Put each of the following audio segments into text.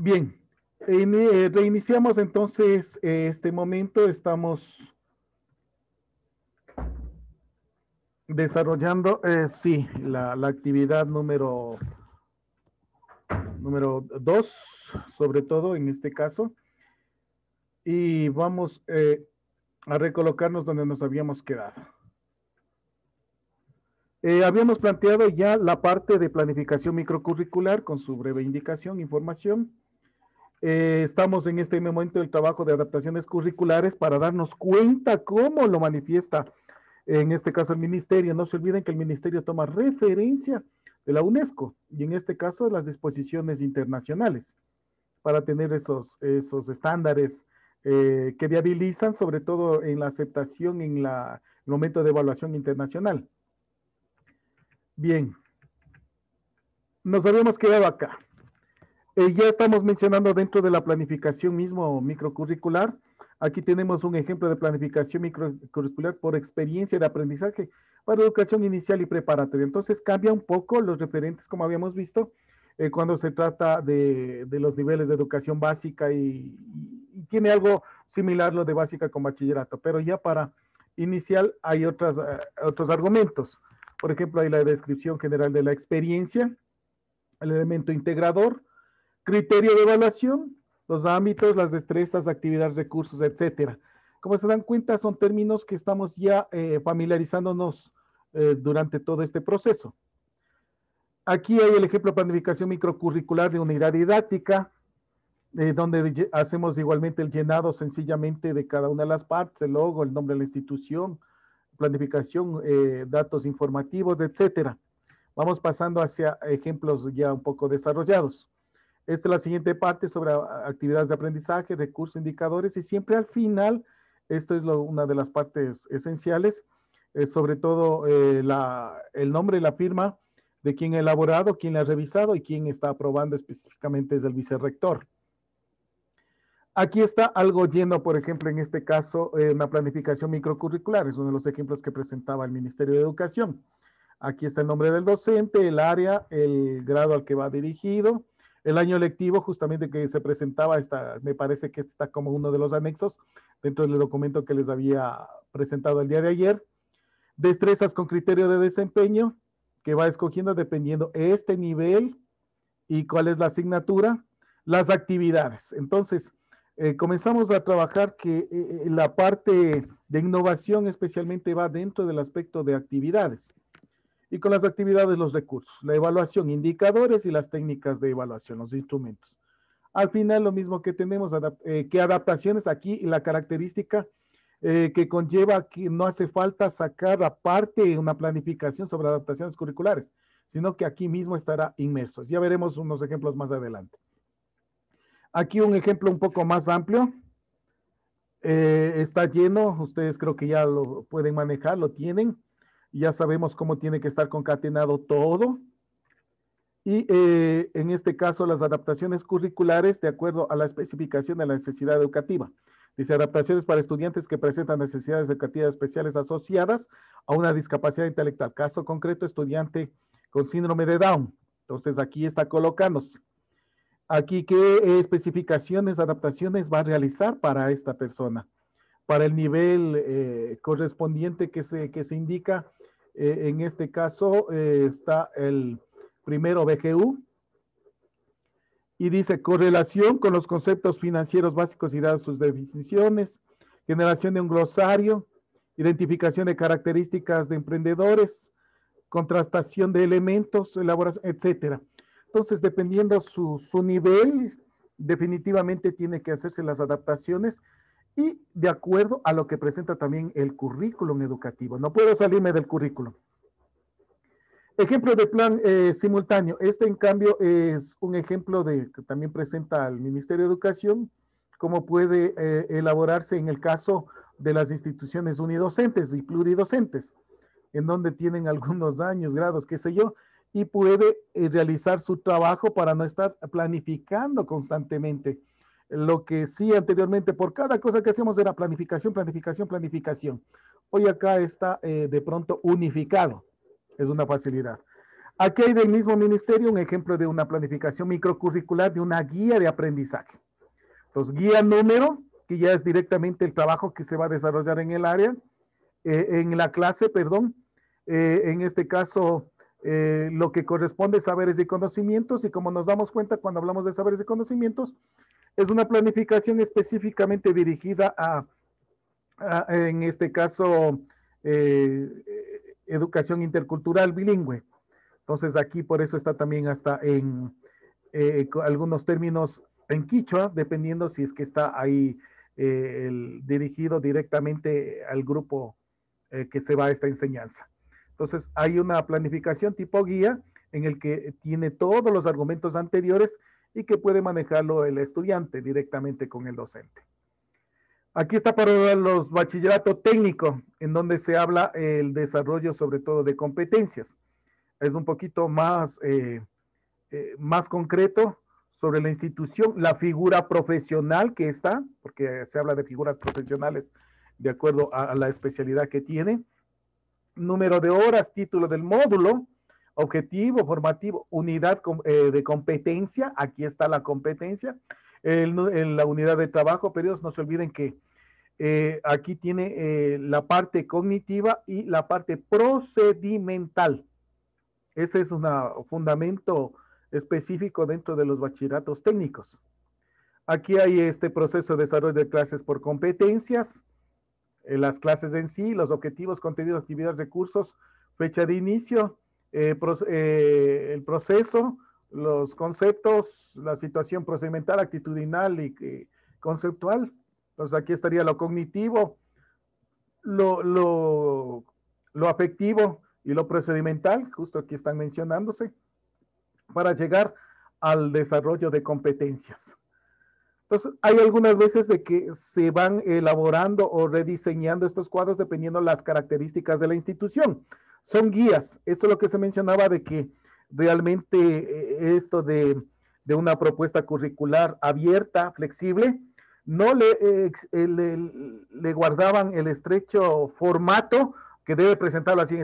Bien, reiniciamos entonces este momento. Estamos desarrollando, sí, la actividad número 2, sobre todo en este caso. Y vamos a recolocarnos donde nos habíamos quedado. Habíamos planteado ya la parte de planificación microcurricular con su breve indicación, información. Estamos en este momento del trabajo de adaptaciones curriculares para darnos cuenta cómo lo manifiesta, en este caso, el ministerio. No se olviden que el ministerio toma referencia de la UNESCO y en este caso de las disposiciones internacionales para tener esos estándares que viabilizan, sobre todo en la aceptación en el momento de evaluación internacional. Bien, nos habíamos quedado acá. Ya estamos mencionando dentro de la planificación mismo microcurricular. Aquí tenemos un ejemplo de planificación microcurricular por experiencia de aprendizaje para educación inicial y preparatoria. Entonces cambia un poco los referentes, como habíamos visto, cuando se trata de los niveles de educación básica y tiene algo similar lo de básica con bachillerato, pero ya para inicial hay otros argumentos. Por ejemplo, hay la descripción general de la experiencia, el elemento integrador, criterio de evaluación, los ámbitos, las destrezas, actividades, recursos, etcétera. Como se dan cuenta, son términos que estamos ya familiarizándonos durante todo este proceso. Aquí hay el ejemplo de planificación microcurricular de unidad didáctica, donde hacemos igualmente el llenado sencillamente de cada una de las partes, el logo, el nombre de la institución, planificación, datos informativos, etcétera. Vamos pasando hacia ejemplos ya un poco desarrollados. Esta es la siguiente parte sobre actividades de aprendizaje, recursos, indicadores, y siempre al final, esto es una de las partes esenciales, sobre todo el nombre y la firma de quien ha elaborado, quien ha revisado y quien está aprobando específicamente es el vicerrector. Aquí está algo lleno, por ejemplo, en este caso, una planificación microcurricular, es uno de los ejemplos que presentaba el Ministerio de Educación. Aquí está el nombre del docente, el área, el grado al que va dirigido, el año lectivo justamente que se presentaba, me parece que está como uno de los anexos dentro del documento que les había presentado el día de ayer. Destrezas con criterio de desempeño, que va escogiendo dependiendo este nivel y cuál es la asignatura, las actividades. Entonces, comenzamos a trabajar que la parte de innovación especialmente va dentro del aspecto de actividades. Y con las actividades, los recursos, la evaluación, indicadores y las técnicas de evaluación, los instrumentos. Al final, lo mismo que tenemos, que adaptaciones aquí, la característica que conlleva que no hace falta sacar aparte una planificación sobre adaptaciones curriculares, sino que aquí mismo estará inmersos. Ya veremos unos ejemplos más adelante. Aquí un ejemplo un poco más amplio. Está lleno, ustedes creo que ya lo pueden manejar, lo tienen. Ya sabemos cómo tiene que estar concatenado todo. Y en este caso, las adaptaciones curriculares de acuerdo a la especificación de la necesidad educativa. Dice, adaptaciones para estudiantes que presentan necesidades educativas especiales asociadas a una discapacidad intelectual. Caso concreto, estudiante con síndrome de Down. Entonces, aquí está colocándose. Aquí, ¿qué especificaciones, adaptaciones va a realizar para esta persona? Para el nivel correspondiente que se indica, en este caso está el primero BGU, y dice correlación con los conceptos financieros básicos y dadas sus definiciones, generación de un glosario, identificación de características de emprendedores, contrastación de elementos, elaboración, etcétera. Entonces, dependiendo su nivel, definitivamente tiene que hacerse las adaptaciones y de acuerdo a lo que presenta también el currículum educativo. No puedo salirme del currículum. Ejemplo de plan simultáneo. Este, en cambio, es un ejemplo que también presenta el Ministerio de Educación, cómo puede elaborarse en el caso de las instituciones unidocentes y pluridocentes, en donde tienen algunos años, grados, qué sé yo, y puede realizar su trabajo para no estar planificando constantemente. Lo que sí anteriormente, por cada cosa que hacemos era planificación, planificación, planificación. Hoy acá está de pronto unificado. Es una facilidad. Aquí hay del mismo ministerio un ejemplo de una planificación microcurricular de una guía de aprendizaje. Entonces, guía número, que ya es directamente el trabajo que se va a desarrollar en el área, en la clase, perdón. En este caso, lo que corresponde a saberes y conocimientos, y como nos damos cuenta cuando hablamos de saberes y conocimientos, es una planificación específicamente dirigida en este caso, educación intercultural bilingüe. Entonces aquí por eso está también hasta en algunos términos en quichua, dependiendo si es que está ahí dirigido directamente al grupo que se va a esta enseñanza. Entonces hay una planificación tipo guía en el que tiene todos los argumentos anteriores y que puede manejarlo el estudiante directamente con el docente. Aquí está para los bachillerato técnico, en donde se habla el desarrollo sobre todo de competencias. Es un poquito más concreto sobre la institución, la figura profesional que está, porque se habla de figuras profesionales de acuerdo a la especialidad que tiene, número de horas, título del módulo, objetivo formativo, unidad de competencia, aquí está la competencia, la unidad de trabajo, periodos, no se olviden que aquí tiene la parte cognitiva y la parte procedimental. Ese es un fundamento específico dentro de los bachilleratos técnicos. Aquí hay este proceso de desarrollo de clases por competencias, las clases en sí, los objetivos, contenidos, actividades, recursos, fecha de inicio, el proceso, los conceptos, la situación procedimental, actitudinal y conceptual. Entonces aquí estaría lo cognitivo, lo, lo, lo afectivo y lo procedimental, justo aquí están mencionándose, para llegar al desarrollo de competencias. Entonces, hay algunas veces de que se van elaborando o rediseñando estos cuadros dependiendo las características de la institución. Son guías, eso es lo que se mencionaba de que realmente esto de una propuesta curricular abierta, flexible, no le guardaban el estrecho formato que debe presentarlo así,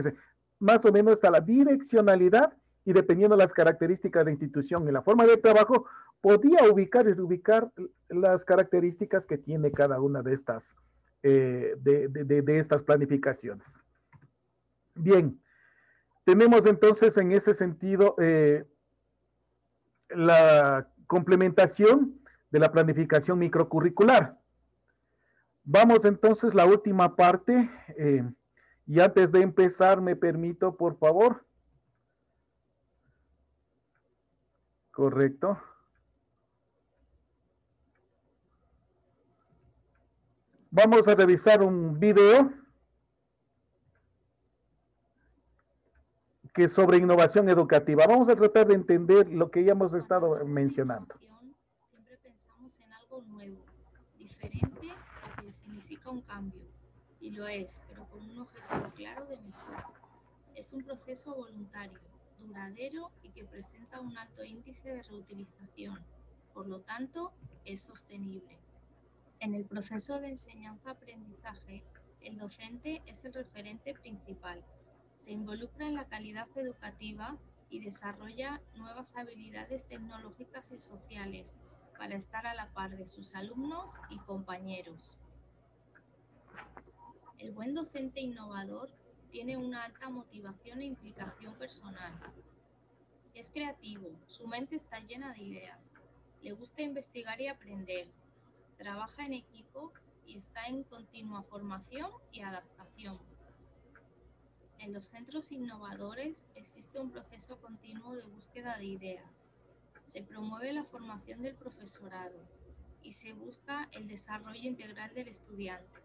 más o menos está la direccionalidad y dependiendo de las características de la institución y la forma de trabajo, podía ubicar y reubicar las características que tiene cada una de estas, de estas planificaciones. Bien, tenemos entonces en ese sentido la complementación de la planificación microcurricular. Vamos entonces a la última parte y antes de empezar me permito, por favor. Correcto. Vamos a revisar un video que es sobre innovación educativa. Vamos a tratar de entender lo que ya hemos estado mencionando. Siempre pensamos en algo nuevo, diferente o que significa un cambio. Y lo es, pero con un objetivo claro de mejora. Es un proceso voluntario, duradero y que presenta un alto índice de reutilización. Por lo tanto, es sostenible. En el proceso de enseñanza-aprendizaje, el docente es el referente principal. Se involucra en la calidad educativa y desarrolla nuevas habilidades tecnológicas y sociales para estar a la par de sus alumnos y compañeros. El buen docente innovador tiene una alta motivación e implicación personal. Es creativo, su mente está llena de ideas, le gusta investigar y aprender, trabaja en equipo y está en continua formación y adaptación. En los centros innovadores existe un proceso continuo de búsqueda de ideas. Se promueve la formación del profesorado y se busca el desarrollo integral del estudiante.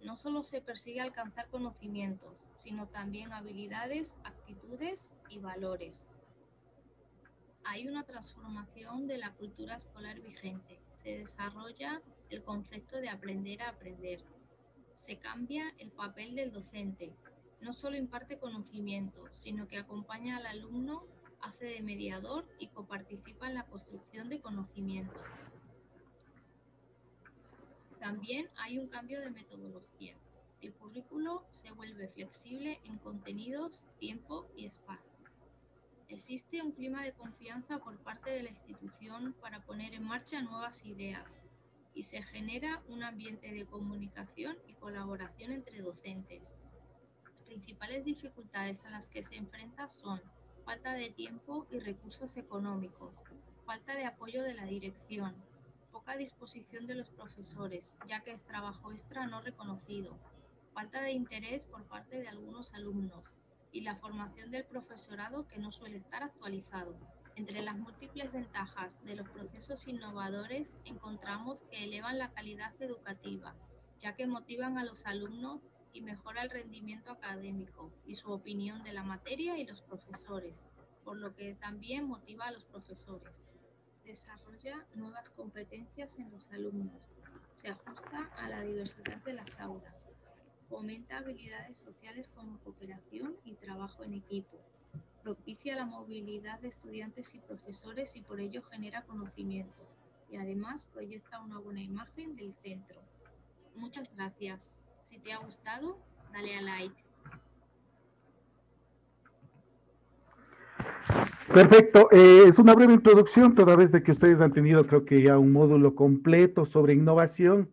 No solo se persigue alcanzar conocimientos, sino también habilidades, actitudes y valores. Hay una transformación de la cultura escolar vigente. Se desarrolla el concepto de aprender a aprender. Se cambia el papel del docente. No solo imparte conocimiento, sino que acompaña al alumno, hace de mediador y coparticipa en la construcción de conocimiento. También hay un cambio de metodología. El currículo se vuelve flexible en contenidos, tiempo y espacio. Existe un clima de confianza por parte de la institución para poner en marcha nuevas ideas y se genera un ambiente de comunicación y colaboración entre docentes. Las principales dificultades a las que se enfrenta son falta de tiempo y recursos económicos, falta de apoyo de la dirección, poca disposición de los profesores, ya que es trabajo extra no reconocido, falta de interés por parte de algunos alumnos y la formación del profesorado que no suele estar actualizado. Entre las múltiples ventajas de los procesos innovadores encontramos que elevan la calidad educativa, ya que motivan a los alumnos y mejora el rendimiento académico y su opinión de la materia y los profesores, por lo que también motiva a los profesores. Desarrolla nuevas competencias en los alumnos, se ajusta a la diversidad de las aulas, fomenta habilidades sociales como cooperación y trabajo en equipo, propicia la movilidad de estudiantes y profesores y por ello genera conocimiento y además proyecta una buena imagen del centro. Muchas gracias. Si te ha gustado, dale a like. Perfecto. Es una breve introducción, toda vez de que ustedes han tenido, creo que ya un módulo completo sobre innovación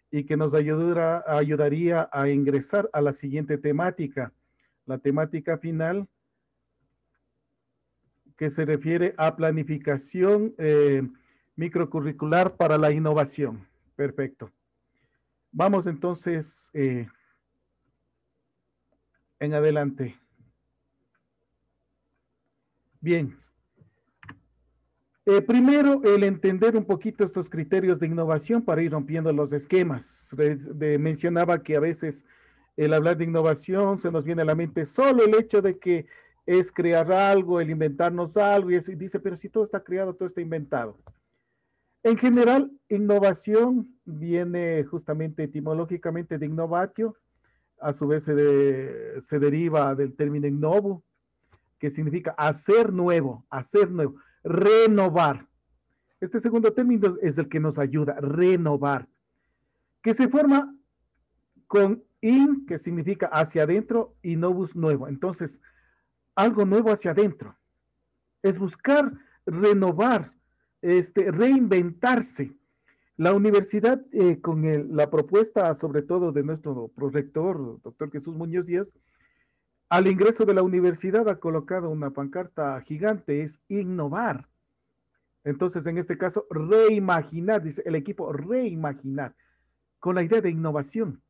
y que nos ayudaría a ingresar a la siguiente temática, la temática final, que se refiere a planificación microcurricular para la innovación. Perfecto. Vamos entonces en adelante. Bien. Primero, el entender un poquito estos criterios de innovación para ir rompiendo los esquemas. Mencionaba que a veces el hablar de innovación se nos viene a la mente solo el hecho de que es crear algo, el inventarnos algo, y dice, pero si todo está creado, todo está inventado. En general, innovación viene justamente etimológicamente de innovatio, a su vez se deriva del término innovo, que significa hacer nuevo, renovar. Este segundo término es el que nos ayuda, renovar, que se forma con in, que significa hacia adentro, y novus, nuevo. Entonces, algo nuevo hacia adentro. Es buscar renovar, reinventarse. La universidad, con la propuesta, sobre todo de nuestro prorector, doctor Jesús Muñoz Díaz, al ingreso de la universidad ha colocado una pancarta gigante, es innovar. Entonces, en este caso, reimaginar, dice el equipo, reimaginar, con la idea de innovación.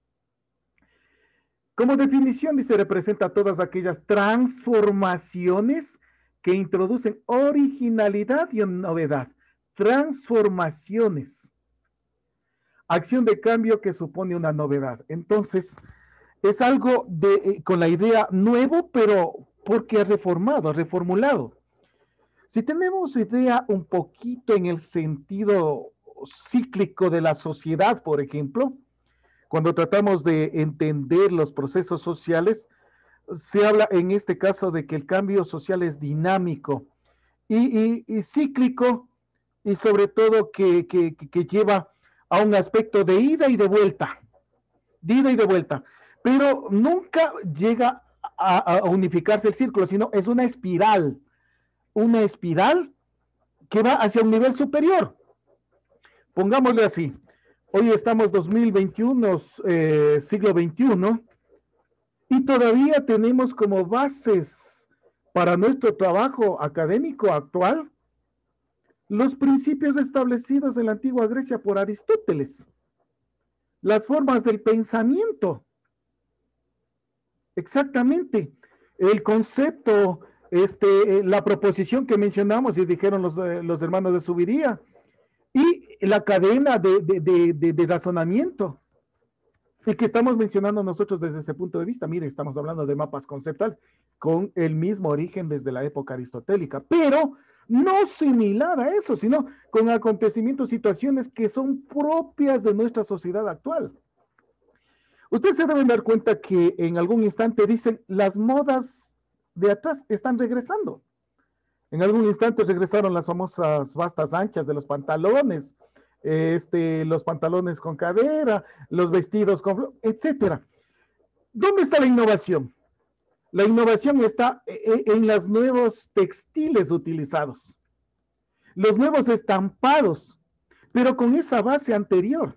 Como definición, dice, representa todas aquellas transformaciones que introducen originalidad y novedad. Transformaciones. Acción de cambio que supone una novedad. Entonces, es algo con la idea nuevo, pero porque ha reformado, ha reformulado. Si tenemos idea un poquito en el sentido cíclico de la sociedad, por ejemplo, cuando tratamos de entender los procesos sociales, se habla en este caso de que el cambio social es dinámico y cíclico, y sobre todo que lleva a un aspecto de ida y de vuelta, pero nunca llega a unificarse el círculo, sino es una espiral que va hacia un nivel superior. Pongámosle así, hoy estamos 2021, siglo XXI, y todavía tenemos como bases para nuestro trabajo académico actual los principios establecidos en la antigua Grecia por Aristóteles, las formas del pensamiento. Exactamente, el concepto, la proposición que mencionamos y dijeron los hermanos de Subiría, y la cadena de razonamiento, y que estamos mencionando nosotros desde ese punto de vista. Mire, estamos hablando de mapas conceptuales con el mismo origen desde la época aristotélica, pero no similar a eso, sino con acontecimientos, situaciones que son propias de nuestra sociedad actual. Ustedes se deben dar cuenta que en algún instante dicen las modas de atrás están regresando. En algún instante regresaron las famosas bastas anchas de los pantalones, los pantalones con cadera, los vestidos con, etcétera. ¿Dónde está la innovación? La innovación está en los nuevos textiles utilizados, los nuevos estampados, pero con esa base anterior.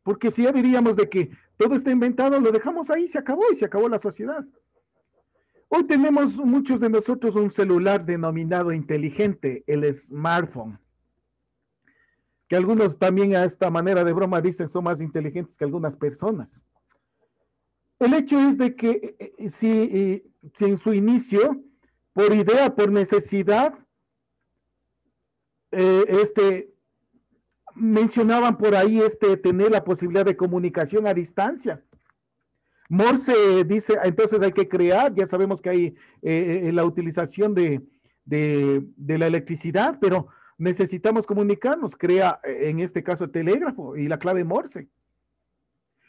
Porque si ya diríamos de que todo está inventado, lo dejamos ahí, se acabó y se acabó la sociedad. Hoy tenemos muchos de nosotros un celular denominado inteligente, el smartphone, que algunos también a esta manera de broma dicen son más inteligentes que algunas personas. El hecho es de que si en su inicio, por idea, por necesidad, mencionaban por ahí tener la posibilidad de comunicación a distancia. Morse dice, entonces hay que crear, ya sabemos que hay la utilización de la electricidad, pero necesitamos comunicarnos, crea en este caso el telégrafo y la clave Morse.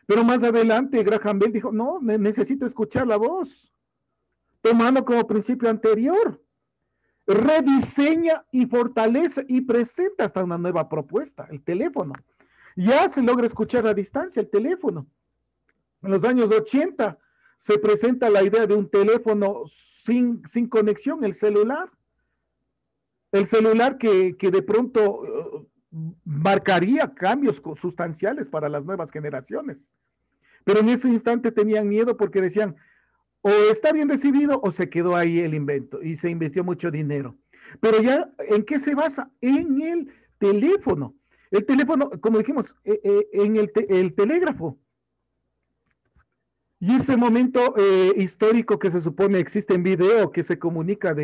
Pero más adelante Graham Bell dijo, no, necesito escuchar la voz, tomando como principio anterior. Rediseña y fortalece y presenta hasta una nueva propuesta, el teléfono. Ya se logra escuchar a distancia el teléfono. En los años 80 se presenta la idea de un teléfono sin conexión, el celular. El celular que de pronto marcaría cambios sustanciales para las nuevas generaciones. Pero en ese instante tenían miedo porque decían, o está bien recibido o se quedó ahí el invento y se invirtió mucho dinero. Pero ya, ¿en qué se basa? En el teléfono. El teléfono, como dijimos, en el telégrafo. Y ese momento histórico que se supone existe en video, que se comunica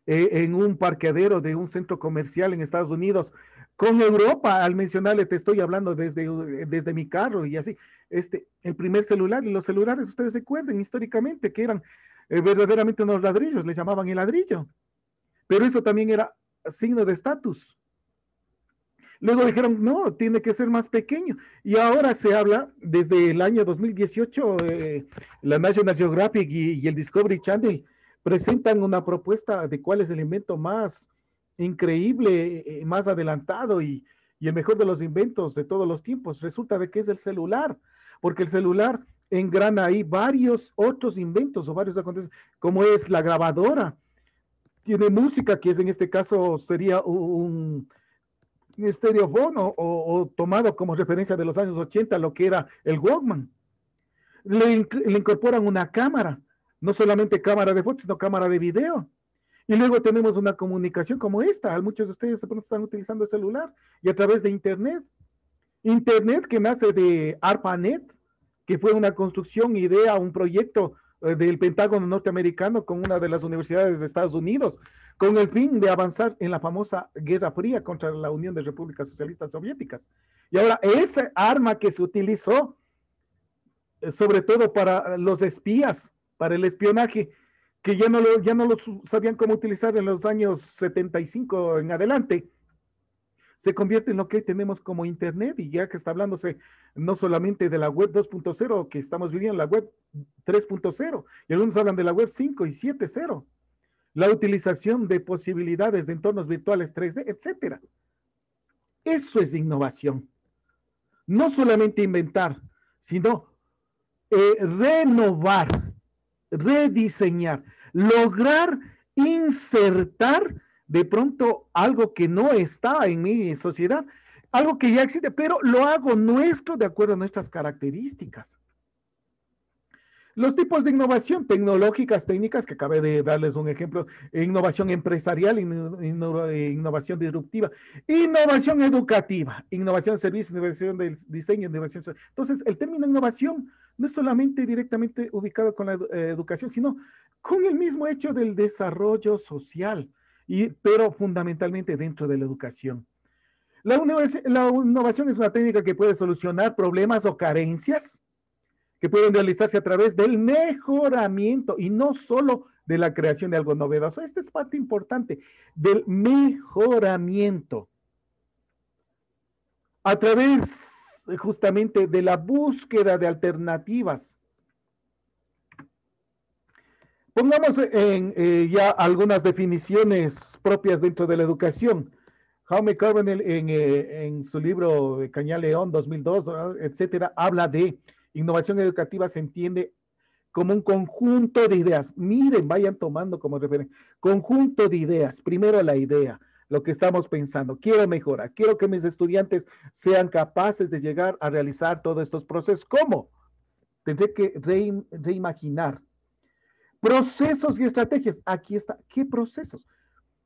en un parqueadero de un centro comercial en Estados Unidos con Europa, al mencionarle, te estoy hablando desde mi carro y así, el primer celular, y los celulares, ustedes recuerden históricamente que eran verdaderamente unos ladrillos, les llamaban el ladrillo, pero eso también era signo de estatus. Luego dijeron, no, tiene que ser más pequeño. Y ahora se habla, desde el año 2018, la National Geographic y el Discovery Channel presentan una propuesta de cuál es el invento más increíble, más adelantado y el mejor de los inventos de todos los tiempos. Resulta de que es el celular, porque el celular engrana ahí varios otros inventos o varios acontecimientos, como es la grabadora. Tiene música, que es en este caso sería un estereofono o tomado como referencia de los años 80, lo que era el Walkman. Le incorporan una cámara, no solamente cámara de fotos, sino cámara de video. Y luego tenemos una comunicación como esta. Muchos de ustedes de pronto están utilizando el celular y a través de Internet. Internet que nace de ARPANET, que fue una construcción, idea, un proyecto del Pentágono norteamericano con una de las universidades de Estados Unidos, con el fin de avanzar en la famosa Guerra Fría contra la Unión de Repúblicas Socialistas Soviéticas. Y ahora, ese arma que se utilizó, sobre todo para los espías, para el espionaje, que ya no lo sabían cómo utilizar en los años 75 en adelante, se convierte en lo que hoy tenemos como Internet, y ya que está hablándose no solamente de la web 2.0 que estamos viviendo, la web 3.0, y algunos hablan de la web 5 y 7.0, la utilización de posibilidades de entornos virtuales 3D, etcétera. Eso es innovación. No solamente inventar, sino renovar, rediseñar, lograr insertar de pronto algo que no está en mi sociedad, algo que ya existe, pero lo hago nuestro de acuerdo a nuestras características. Los tipos de innovación tecnológicas, técnicas, que acabé de darles un ejemplo: innovación empresarial, innovación disruptiva, innovación educativa, innovación de servicios, innovación del diseño, innovación. Entonces, el término innovación no es solamente directamente ubicado con la educación, sino con el mismo hecho del desarrollo social, pero fundamentalmente dentro de la educación. La innovación es una técnica que puede solucionar problemas o carencias que pueden realizarse a través del mejoramiento y no solo de la creación de algo novedoso. Esta es parte importante del mejoramiento a través justamente de la búsqueda de alternativas. Pongamos ya algunas definiciones propias dentro de la educación. Jaume Carbonell en su libro Cañal León 2002, etcétera, habla de innovación educativa. Se entiende como un conjunto de ideas. Miren, vayan tomando como referencia. Conjunto de ideas. Primero la idea, lo que estamos pensando. Quiero mejorar, quiero que mis estudiantes sean capaces de llegar a realizar todos estos procesos. ¿Cómo? Tendré que reimaginar procesos y estrategias. Aquí está. ¿Qué procesos?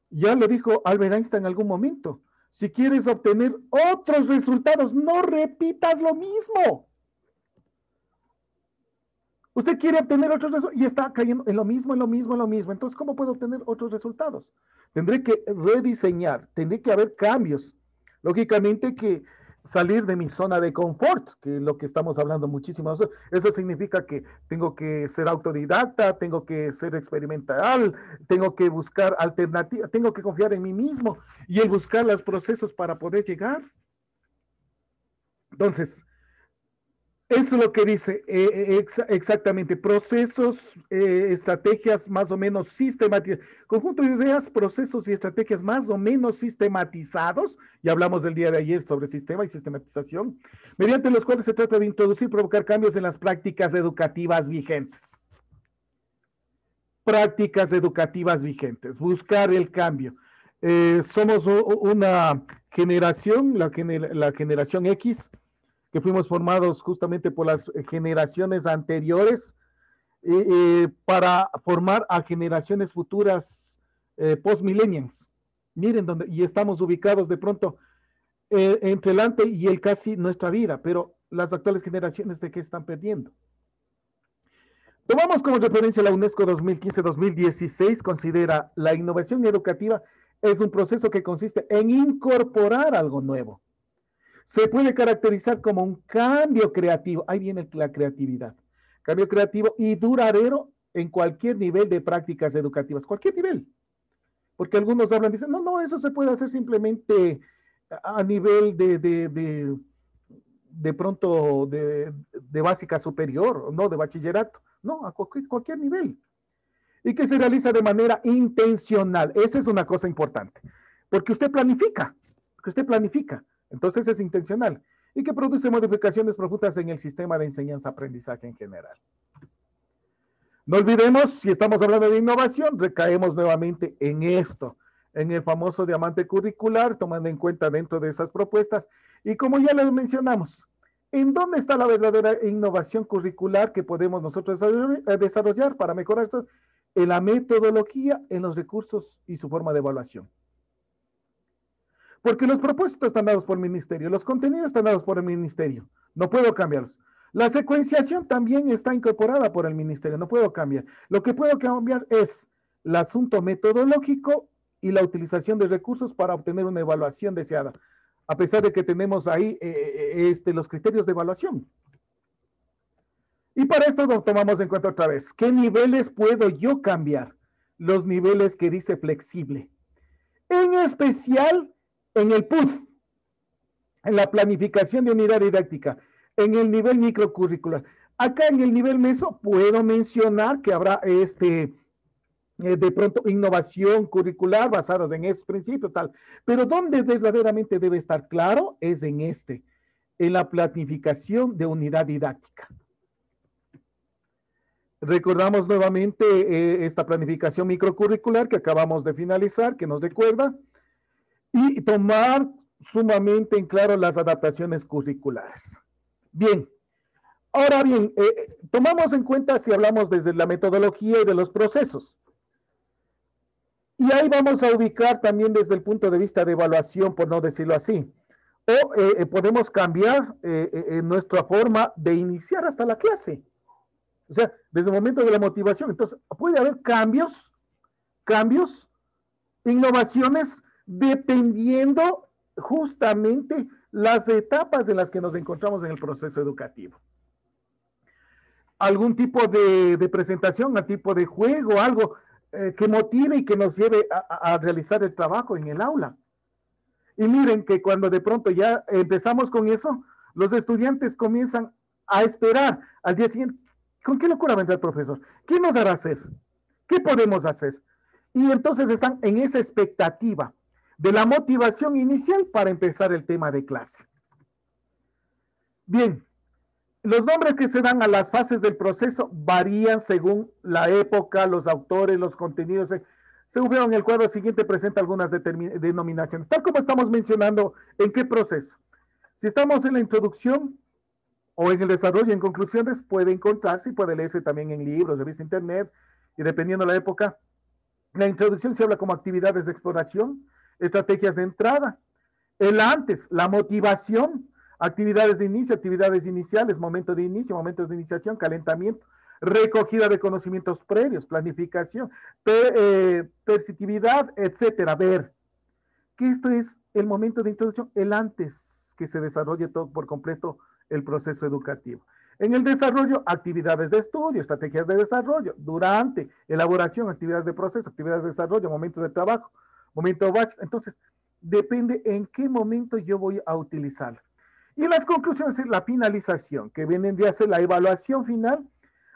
Ya lo dijo Albert Einstein en algún momento. Si quieres obtener otros resultados, no repitas lo mismo. Usted quiere obtener otros resultados y está cayendo en lo mismo, en lo mismo, en lo mismo. Entonces, ¿cómo puedo obtener otros resultados? Tendré que rediseñar, tendré que haber cambios. Lógicamente que salir de mi zona de confort, que es lo que estamos hablando muchísimo. Eso significa que tengo que ser autodidacta, tengo que ser experimental, tengo que buscar alternativas, tengo que confiar en mí mismo y el buscar los procesos para poder llegar. Entonces, eso es lo que dice exactamente, procesos, estrategias más o menos sistematizadas, conjunto de ideas, procesos y estrategias más o menos sistematizados, ya hablamos del día de ayer sobre sistema y sistematización, mediante los cuales se trata de introducir y provocar cambios en las prácticas educativas vigentes. Prácticas educativas vigentes, buscar el cambio. Somos una generación, la generación X, que fuimos formados justamente por las generaciones anteriores para formar a generaciones futuras post-millennials. Miren dónde, y estamos ubicados de pronto entre el ante y el casi nuestra vida, pero las actuales generaciones de qué están perdiendo. Tomamos como referencia la UNESCO 2015-2016, considera la innovación educativa es un proceso que consiste en incorporar algo nuevo. Se puede caracterizar como un cambio creativo, ahí viene la creatividad, cambio creativo y duradero en cualquier nivel de prácticas educativas, cualquier nivel. Porque algunos hablan, dicen, no, eso se puede hacer simplemente a nivel de pronto de básica superior, no de bachillerato, no, a cualquier nivel. Y que se realiza de manera intencional. Esa es una cosa importante, porque usted planifica, entonces es intencional y que produce modificaciones profundas en el sistema de enseñanza-aprendizaje en general. No olvidemos, si estamos hablando de innovación, recaemos nuevamente en esto, en el famoso diamante curricular, tomando en cuenta dentro de esas propuestas. Y como ya les mencionamos, ¿en dónde está la verdadera innovación curricular que podemos nosotros desarrollar para mejorar esto? En la metodología, en los recursos y su forma de evaluación. Porque los propósitos están dados por el ministerio, los contenidos están dados por el ministerio, no puedo cambiarlos. La secuenciación también está incorporada por el ministerio, no puedo cambiar. Lo que puedo cambiar es el asunto metodológico y la utilización de recursos para obtener una evaluación deseada, a pesar de que tenemos ahí los criterios de evaluación. Y para esto lo tomamos en cuenta otra vez. ¿Qué niveles puedo yo cambiar? Los niveles que dice flexible. En especial en el PUD, en la planificación de unidad didáctica, en el nivel microcurricular. Acá en el nivel meso puedo mencionar que habrá de pronto innovación curricular basadas en ese principio tal, pero donde verdaderamente debe estar claro es en la planificación de unidad didáctica. Recordamos nuevamente esta planificación microcurricular que acabamos de finalizar, que nos recuerda, y tomar sumamente en claro las adaptaciones curriculares. Bien, ahora bien, tomamos en cuenta si hablamos desde la metodología y de los procesos. Y ahí vamos a ubicar también desde el punto de vista de evaluación, por no decirlo así. O podemos cambiar nuestra forma de iniciar hasta la clase. O sea, desde el momento de la motivación. Entonces, puede haber cambios, innovaciones, dependiendo justamente las etapas en las que nos encontramos en el proceso educativo. Algún tipo de presentación, algún tipo de juego, algo que motive y que nos lleve a realizar el trabajo en el aula. Y miren que cuando de pronto ya empezamos con eso, los estudiantes comienzan a esperar al día siguiente. ¿Con qué locura vendrá el profesor? ¿Qué nos hará hacer? ¿Qué podemos hacer? Y entonces están en esa expectativa de la motivación inicial para empezar el tema de clase. Bien, Los nombres que se dan a las fases del proceso varían según la época, los autores, los contenidos. Según veo en el cuadro siguiente, presenta algunas denominaciones. Tal como estamos mencionando, ¿en qué proceso? Si estamos en la introducción o en el desarrollo, en conclusiones, puede encontrarse y puede leerse también en libros, revista internet, y dependiendo de la época. La introducción se habla como actividades de exploración, estrategias de entrada. El antes, la motivación, actividades de inicio, actividades iniciales, momento de inicio, momentos de iniciación, calentamiento, recogida de conocimientos previos, planificación, perceptividad, etcétera. Ver que esto es el momento de introducción, el antes que se desarrolle todo por completo el proceso educativo. En el desarrollo, actividades de estudio, estrategias de desarrollo. Durante, elaboración, actividades de proceso, actividades de desarrollo, momentos de trabajo, momento básico. Entonces, depende en qué momento yo voy a utilizarlo. Y las conclusiones, la finalización, que vienen de hacer la evaluación final,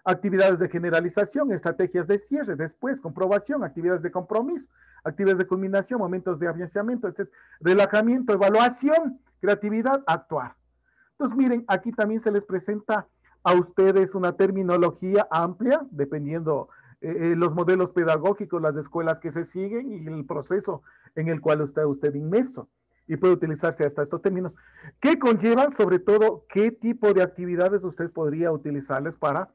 actividades de generalización, estrategias de cierre, después comprobación, actividades de compromiso, actividades de culminación, momentos de afianzamiento, etc. Relajamiento, evaluación, creatividad, actuar. Entonces, miren, aquí también se les presenta a ustedes una terminología amplia, dependiendo los modelos pedagógicos, las escuelas que se siguen y el proceso en el cual está usted inmerso. Y puede utilizarse hasta estos términos, que conllevan sobre todo qué tipo de actividades usted podría utilizarles para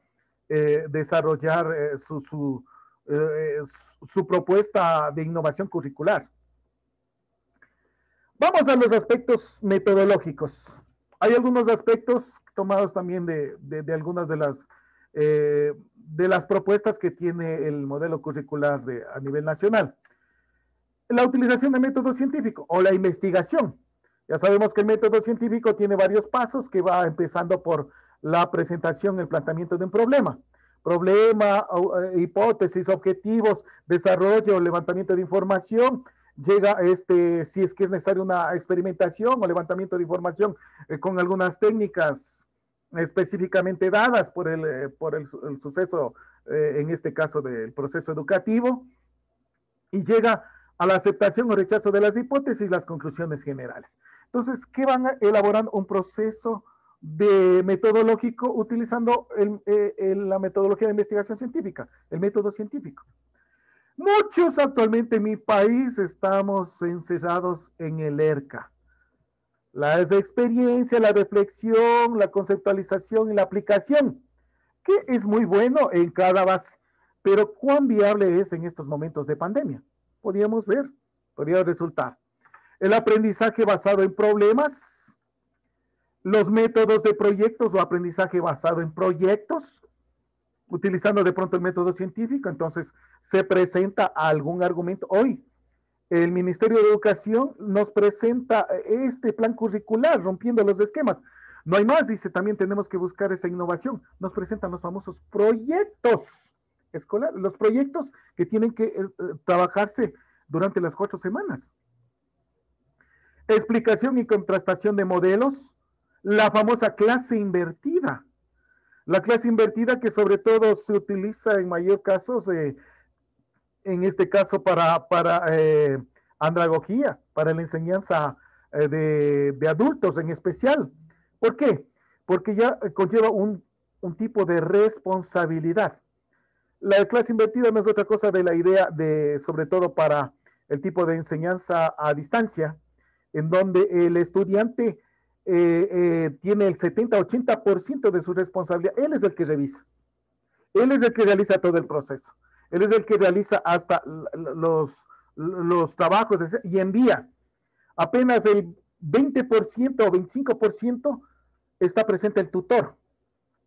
desarrollar su propuesta de innovación curricular. Vamos a los aspectos metodológicos. Hay algunos aspectos tomados también de algunas de las propuestas que tiene el modelo curricular a nivel nacional. La utilización de método científico o la investigación. Ya sabemos que el método científico tiene varios pasos que va empezando por la presentación, el planteamiento de un problema. Problema, hipótesis, objetivos, desarrollo, levantamiento de información. Llega si es que es necesaria una experimentación o levantamiento de información con algunas técnicas específicamente dadas por el suceso, en este caso del proceso educativo, y llega a la aceptación o rechazo de las hipótesis y las conclusiones generales. Entonces, ¿qué van a elaborar? Un proceso de metodológico utilizando la metodología de investigación científica, el método científico. Muchos actualmente en mi país estamos encerrados en el ERCA. La experiencia, la reflexión, la conceptualización y la aplicación, que es muy bueno en cada base, pero ¿cuán viable es en estos momentos de pandemia? Podríamos ver, podría resultar. El aprendizaje basado en problemas, los métodos de proyectos o aprendizaje basado en proyectos, utilizando de pronto el método científico, entonces se presenta algún argumento. Hoy, el Ministerio de Educación nos presenta este plan curricular, rompiendo los esquemas. No hay más, dice, también tenemos que buscar esa innovación. Nos presentan los famosos proyectos escolares, los proyectos que tienen que trabajarse durante las 4 semanas. Explicación y contrastación de modelos, la famosa clase invertida. La clase invertida que sobre todo se utiliza en mayor casos, en este caso para andragogía, para la enseñanza de adultos en especial. ¿Por qué? Porque ya conlleva un tipo de responsabilidad. La clase invertida no es otra cosa de la idea de, sobre todo para el tipo de enseñanza a distancia, en donde el estudiante tiene el 70-80% de su responsabilidad. Él es el que revisa. Él es el que realiza todo el proceso. Él es el que realiza hasta los trabajos y envía. Apenas el 20% o 25% está presente el tutor.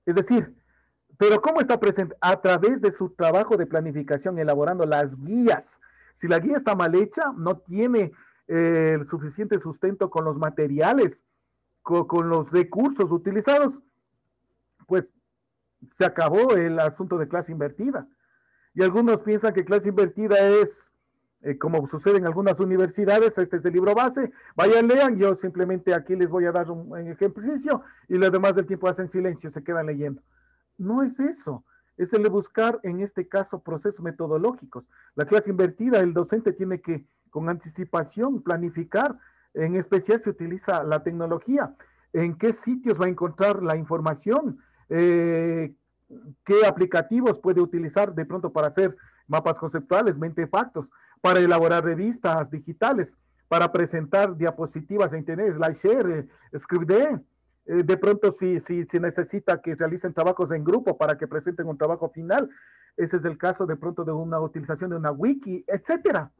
Es decir, pero ¿cómo está presente? A través de su trabajo de planificación, elaborando las guías. Si la guía está mal hecha, no tiene el suficiente sustento con los materiales, con los recursos utilizados, pues se acabó el asunto de clase invertida. Y algunos piensan que clase invertida es, como sucede en algunas universidades, este es el libro base, vayan, lean, yo simplemente aquí les voy a dar un ejercicio y lo demás del tiempo hacen silencio, se quedan leyendo. No es eso, es el de buscar, en este caso, procesos metodológicos. La clase invertida, el docente tiene que, con anticipación, planificar, en especial se utiliza la tecnología. en qué sitios va a encontrar la información, qué aplicativos puede utilizar de pronto para hacer mapas conceptuales, mentefactos, para elaborar revistas digitales, para presentar diapositivas en internet, SlideShare, ScriptD. De pronto si necesita que realicen trabajos en grupo para que presenten un trabajo final, ese es el caso de pronto de una utilización de una wiki, etcétera.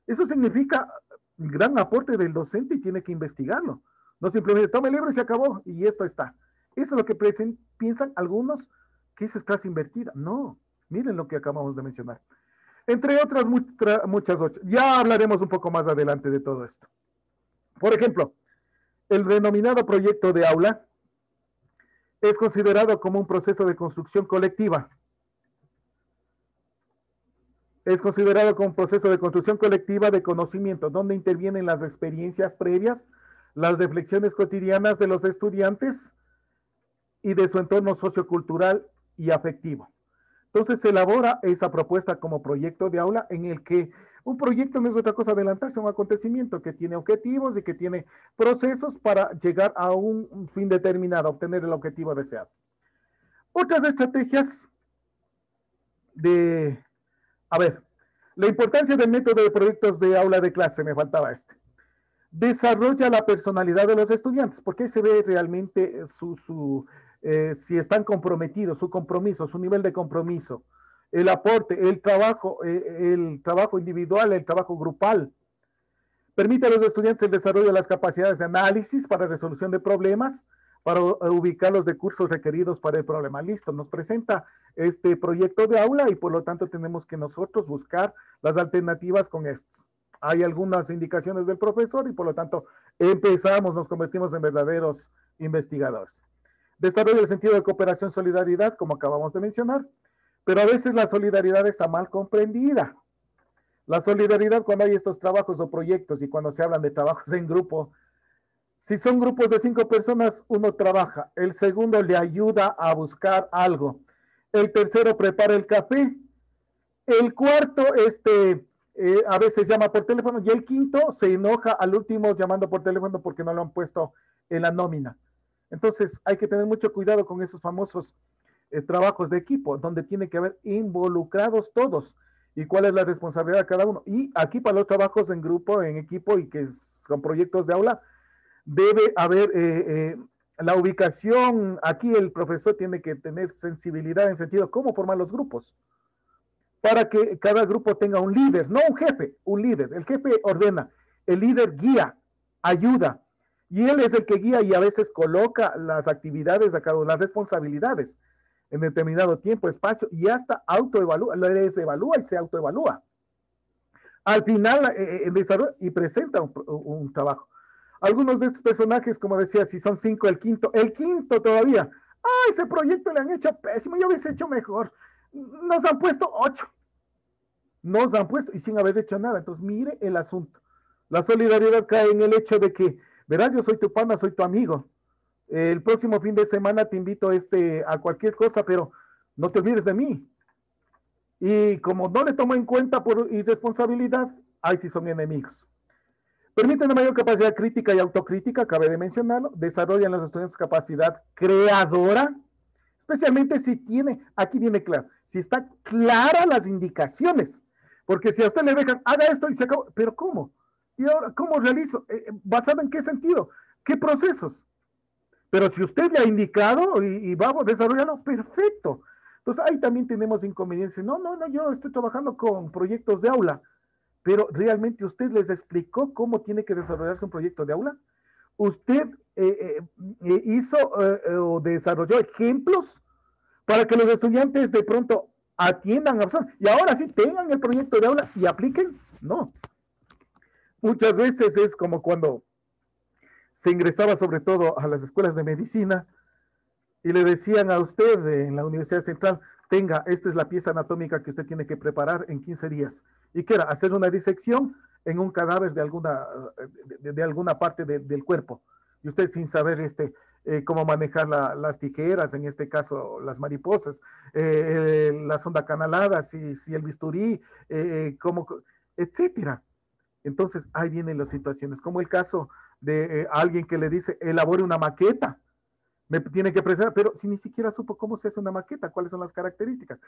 Eso significa gran aporte del docente y tiene que investigarlo. No simplemente toma el libro y se acabó y esto está. Eso es lo que piensan algunos, que esa es clase invertida. No, miren lo que acabamos de mencionar. Entre otras muchas otras. Ya hablaremos un poco más adelante de todo esto. Por ejemplo, el denominado proyecto de aula es considerado como un proceso de construcción colectiva. Es considerado como un proceso de construcción colectiva de conocimiento, donde intervienen las experiencias previas, las reflexiones cotidianas de los estudiantes y de su entorno sociocultural y afectivo. Entonces se elabora esa propuesta como proyecto de aula, en el que un proyecto no es otra cosa adelantarse a un acontecimiento que tiene objetivos y que tiene procesos para llegar a un fin determinado, obtener el objetivo deseado. Otras estrategias de, a ver, la importancia del método de proyectos de aula de clase, me faltaba este. Desarrolla la personalidad de los estudiantes, porque ahí se ve realmente si están comprometidos, su compromiso, su nivel de compromiso, el aporte, el trabajo individual, el trabajo grupal. Permite a los estudiantes el desarrollo de las capacidades de análisis para resolución de problemas, para ubicar los recursos requeridos para el problema. Listo, nos presenta este proyecto de aula y por lo tanto tenemos que nosotros buscar las alternativas con esto. Hay algunas indicaciones del profesor y por lo tanto nos convertimos en verdaderos investigadores. Desarrollo el sentido de cooperación, solidaridad, como acabamos de mencionar, pero a veces la solidaridad está mal comprendida. La solidaridad, cuando hay estos trabajos o proyectos y cuando se hablan de trabajos en grupo, si son grupos de 5 personas, uno trabaja, el segundo le ayuda a buscar algo, el tercero prepara el café, el cuarto a veces llama por teléfono y el quinto se enoja al último llamando por teléfono porque no lo han puesto en la nómina. Entonces hay que tener mucho cuidado con esos famosos trabajos de equipo, donde tiene que haber involucrados todos y cuál es la responsabilidad de cada uno. Y aquí para los trabajos en grupo, en equipo y que son proyectos de aula, debe haber la ubicación. Aquí el profesor tiene que tener sensibilidad en sentido cómo formar los grupos, para que cada grupo tenga un líder, no un jefe, un líder. El jefe ordena, el líder guía, ayuda, y él es el que guía y a veces coloca las actividades a cada uno, las responsabilidades en determinado tiempo, espacio, y hasta autoevalúa, se evalúa y se autoevalúa. Al final, desarrolla y presenta un trabajo. Algunos de estos personajes, como decía, si son 5, el quinto todavía, ese proyecto le han hecho pésimo, yo hubiese hecho mejor. Nos han puesto 8. Nos han puesto y sin haber hecho nada. Entonces, mire el asunto. La solidaridad cae en el hecho de que, verás, yo soy tu pana, soy tu amigo. El próximo fin de semana te invito a cualquier cosa, pero no te olvides de mí. Y como no le tomo en cuenta por irresponsabilidad, ahí sí son enemigos. Permite una mayor capacidad crítica y autocrítica, cabe de mencionarlo. Desarrollan los estudiantes capacidad creadora, especialmente si tiene, aquí viene claro, si está clara las indicaciones, porque si a usted le dejan, haga esto y se acabó, pero ¿cómo? ¿Y ahora cómo realizo? ¿Basado en qué sentido? ¿Qué procesos? Pero si usted le ha indicado y vamos a desarrollarlo, perfecto. Entonces ahí también tenemos inconvenientes. No, yo estoy trabajando con proyectos de aula, pero realmente usted les explicó cómo tiene que desarrollarse un proyecto de aula. Usted hizo o desarrolló ejemplos para que los estudiantes de pronto atiendan y ahora sí tengan el proyecto de aula y apliquen. No. Muchas veces es como cuando se ingresaba sobre todo a las escuelas de medicina y le decían a usted en la Universidad Central, tenga, esta es la pieza anatómica que usted tiene que preparar en 15 días. ¿Y qué era? Hacer una disección en un cadáver de alguna parte del cuerpo. Y usted sin saber cómo manejar las tijeras, en este caso las mariposas, la sonda canalada, si el bisturí, etcétera. Entonces ahí vienen las situaciones, como el caso de alguien que le dice, elabore una maqueta. Me tiene que presentar, pero si ni siquiera supo cómo se hace una maqueta, cuáles son las características,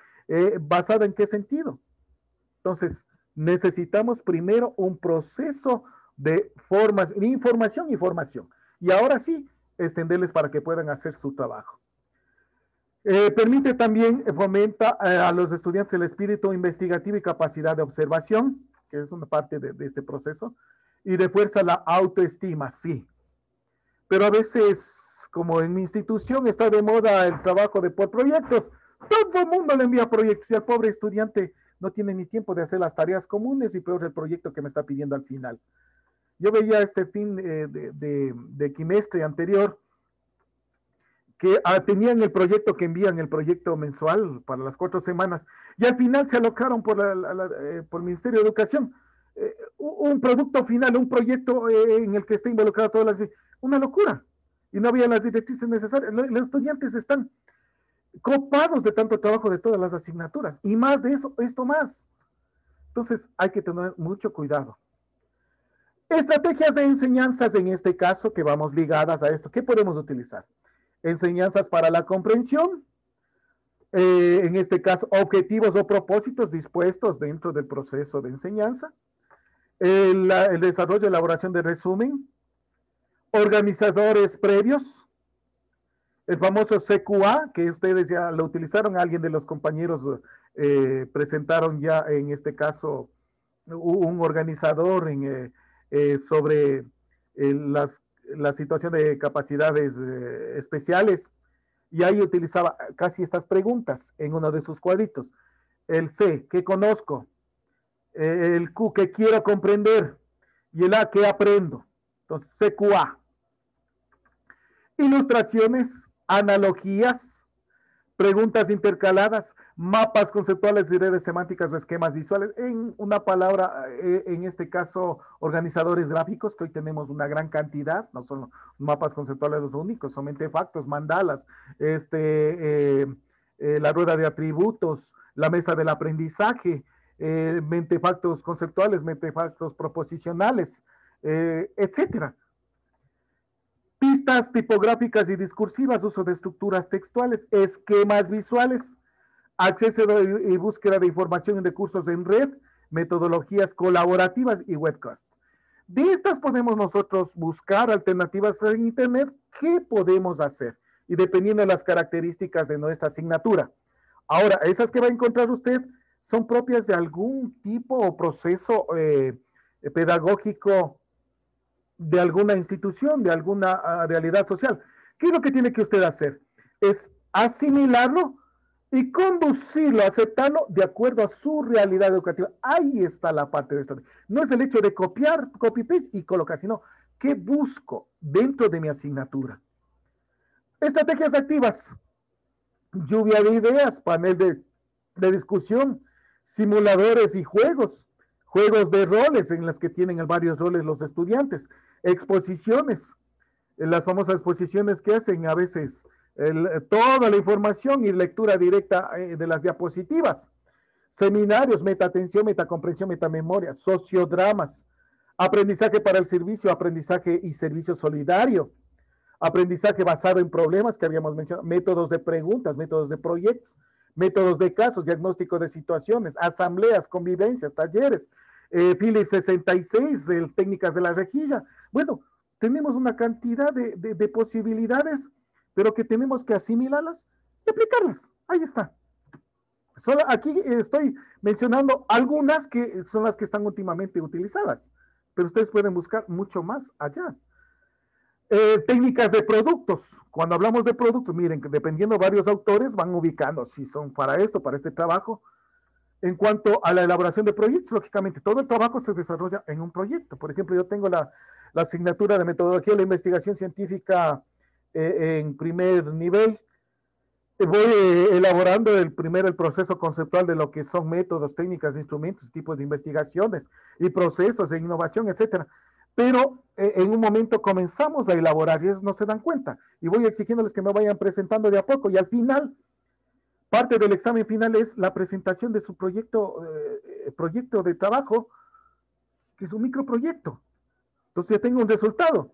basada en qué sentido. Entonces, necesitamos primero un proceso de información y formación. Y ahora sí, extenderles para que puedan hacer su trabajo. Permite también, fomenta a los estudiantes el espíritu investigativo y capacidad de observación, que es una parte de este proceso, y refuerza la autoestima, sí. Pero a veces, como en mi institución está de moda el trabajo por proyectos, todo el mundo le envía proyectos y al pobre estudiante no tiene ni tiempo de hacer las tareas comunes y peor el proyecto que me está pidiendo al final. Yo veía este fin de quimestre anterior que tenían el proyecto que envían, el proyecto mensual para las 4 semanas, y al final se alocaron por el Ministerio de Educación un producto final, un proyecto en el que está involucrado todas las... Una locura. Y no había las directrices necesarias. Los estudiantes están copados de tanto trabajo de todas las asignaturas. Y más de eso, esto más. Entonces hay que tener mucho cuidado. Estrategias de enseñanzas en este caso que vamos ligadas a esto. ¿Qué podemos utilizar? Enseñanzas para la comprensión. En este caso, objetivos o propósitos dispuestos dentro del proceso de enseñanza. El desarrollo y elaboración de resumen. Organizadores previos. El famoso CQA, que ustedes ya lo utilizaron, alguien de los compañeros presentaron ya en este caso un organizador sobre la situación de capacidades especiales, y ahí utilizaba casi estas preguntas en uno de sus cuadritos. El C, ¿qué conozco? El Q, ¿qué quiero comprender? Y el A, ¿qué aprendo? Entonces, CQA. Ilustraciones, analogías, preguntas intercaladas, mapas conceptuales y redes semánticas o esquemas visuales. En una palabra, en este caso, organizadores gráficos, que hoy tenemos una gran cantidad, no son mapas conceptuales los únicos, son mentefactos, mandalas, la rueda de atributos, la mesa del aprendizaje, mentefactos conceptuales, mentefactos proposicionales, etcétera. Pistas tipográficas y discursivas, uso de estructuras textuales, esquemas visuales, acceso y búsqueda de información en recursos en red, metodologías colaborativas y webcast. De estas podemos nosotros buscar alternativas en Internet. ¿Qué podemos hacer? Y dependiendo de las características de nuestra asignatura. Ahora, esas que va a encontrar usted son propias de algún tipo o proceso pedagógico de alguna institución, de alguna realidad social. ¿Qué es lo que tiene que usted hacer? Es asimilarlo y conducirlo, aceptarlo de acuerdo a su realidad educativa. Ahí está la parte de esto. No es el hecho de copiar, copy-paste y colocar, sino ¿qué busco dentro de mi asignatura? Estrategias activas, lluvia de ideas, panel de discusión, simuladores y juegos de roles en las que tienen varios roles los estudiantes, exposiciones, las famosas exposiciones que hacen a veces toda la información y lectura directa de las diapositivas, seminarios, metaatención, metacomprensión, metamemoria, sociodramas, aprendizaje para el servicio, aprendizaje y servicio solidario, aprendizaje basado en problemas que habíamos mencionado, métodos de preguntas, métodos de proyectos, métodos de casos, diagnóstico de situaciones, asambleas, convivencias, talleres, Philips 66, técnicas de la rejilla. Bueno, tenemos una cantidad de posibilidades, pero que tenemos que asimilarlas y aplicarlas. Ahí está. Solo aquí estoy mencionando algunas que son las que están últimamente utilizadas, pero ustedes pueden buscar mucho más allá. Técnicas de productos. Cuando hablamos de productos, miren, dependiendo de varios autores, van ubicando si son para esto, para este trabajo. En cuanto a la elaboración de proyectos, lógicamente, todo el trabajo se desarrolla en un proyecto. Por ejemplo, yo tengo la asignatura de metodología de la investigación científica en primer nivel. Voy elaborando el proceso conceptual de lo que son métodos, técnicas, instrumentos, tipos de investigaciones y procesos de innovación, etcétera. Pero en un momento comenzamos a elaborar y ellos no se dan cuenta. Y voy exigiéndoles que me vayan presentando de a poco. Y al final, parte del examen final es la presentación de su proyecto de trabajo, que es un microproyecto. Entonces ya tengo un resultado.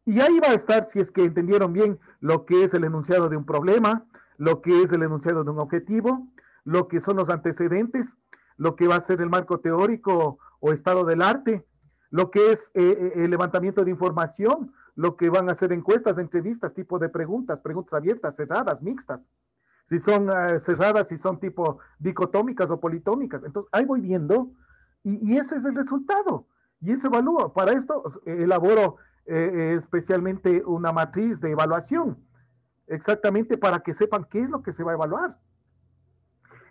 Y ahí va a estar, si es que entendieron bien, lo que es el enunciado de un problema, lo que es el enunciado de un objetivo, lo que son los antecedentes, lo que va a ser el marco teórico o estado del arte, lo que es el levantamiento de información, lo que van a ser encuestas, entrevistas, tipo de preguntas, preguntas abiertas, cerradas, mixtas, si son cerradas, si son tipo dicotómicas o politómicas. Entonces, ahí voy viendo y ese es el resultado. Y eso evalúo. Para esto elaboro especialmente una matriz de evaluación, exactamente para que sepan qué es lo que se va a evaluar.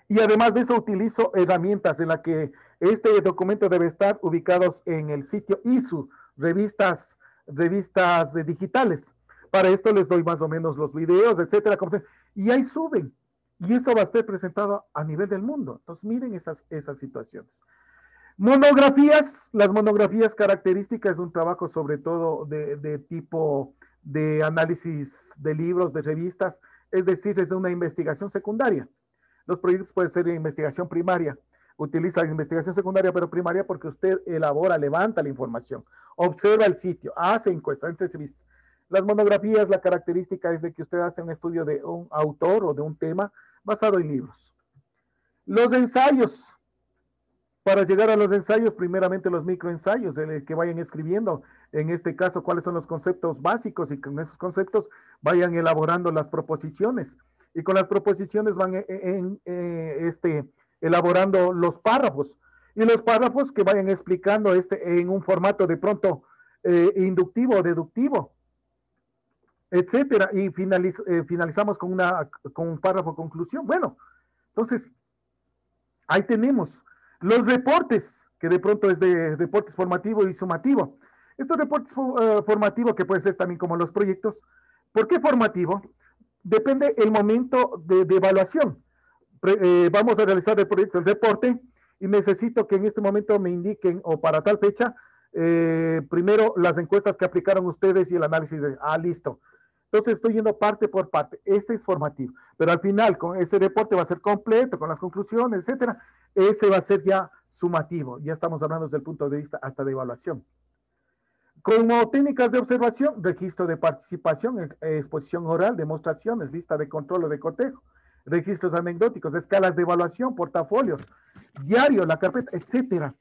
Y además de eso utilizo herramientas en las que este documento debe estar ubicados en el sitio ISU, revistas digitales. Para esto les doy más o menos los videos, etcétera, y ahí suben. Y eso va a estar presentado a nivel del mundo. Entonces miren esas situaciones. Monografías, las monografías características es un trabajo sobre todo de tipo de análisis de libros, de revistas, es decir, es una investigación secundaria. Los proyectos pueden ser de investigación primaria. Utiliza investigación secundaria, pero primaria porque usted elabora, levanta la información, observa el sitio, hace encuestas, entrevistas. Las monografías, la característica es de que usted hace un estudio de un autor o de un tema basado en libros. Los ensayos. Para llegar a los ensayos, primeramente los microensayos, el que vayan escribiendo, en este caso, cuáles son los conceptos básicos y con esos conceptos vayan elaborando las proposiciones. Y con las proposiciones van elaborando los párrafos. Y los párrafos que vayan explicando en un formato de pronto inductivo o deductivo, etcétera. Y finalizamos con un párrafo conclusión. Bueno, entonces, ahí tenemos los reportes, que de pronto es de reportes formativo y sumativo. Estos reportes formativos, que puede ser también como los proyectos. ¿Por qué formativo? Depende el momento de evaluación. Vamos a realizar el proyecto, el reporte, y necesito que en este momento me indiquen, o para tal fecha, primero las encuestas que aplicaron ustedes y el análisis de, listo. Entonces estoy yendo parte por parte. Este es formativo. Pero al final, con ese reporte va a ser completo, con las conclusiones, etcétera. Ese va a ser ya sumativo. Ya estamos hablando desde el punto de vista hasta de evaluación. Como técnicas de observación, registro de participación, exposición oral, demostraciones, lista de control o de cotejo, registros anecdóticos, escalas de evaluación, portafolios, diario, la carpeta, etcétera.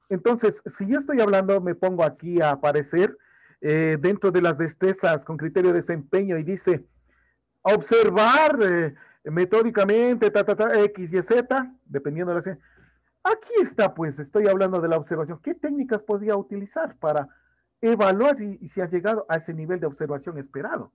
Entonces, si yo estoy hablando, me pongo aquí a aparecer dentro de las destrezas con criterio de desempeño y dice observar metódicamente, X y Z, dependiendo de la... Aquí está, pues, estoy hablando de la observación. ¿Qué técnicas podría utilizar para evaluar y si ha llegado a ese nivel de observación esperado?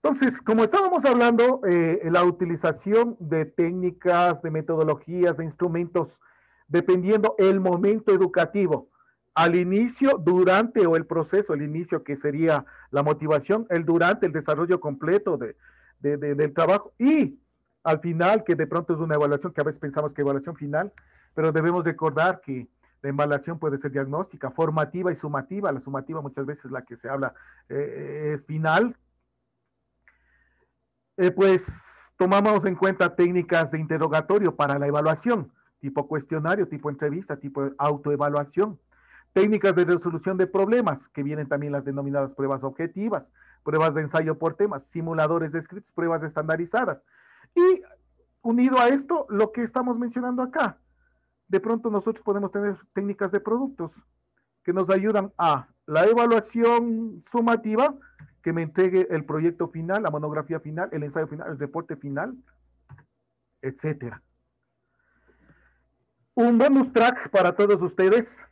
Entonces, como estábamos hablando, la utilización de técnicas, de metodologías, de instrumentos, dependiendo el momento educativo, al inicio, durante o el proceso, el inicio que sería la motivación, el durante, el desarrollo completo del trabajo y al final, que de pronto es una evaluación, que a veces pensamos que evaluación final, pero debemos recordar que la evaluación puede ser diagnóstica, formativa y sumativa. La sumativa muchas veces la que se habla es final. Pues tomamos en cuenta técnicas de interrogatorio para la evaluación, tipo cuestionario, tipo entrevista, tipo autoevaluación. Técnicas de resolución de problemas, que vienen también las denominadas pruebas objetivas, pruebas de ensayo por temas, simuladores de scripts, pruebas estandarizadas. Y unido a esto, lo que estamos mencionando acá, de pronto nosotros podemos tener técnicas de productos que nos ayudan a la evaluación sumativa, que me entregue el proyecto final, la monografía final, el ensayo final, el reporte final, etcétera. Un bonus track para todos ustedes,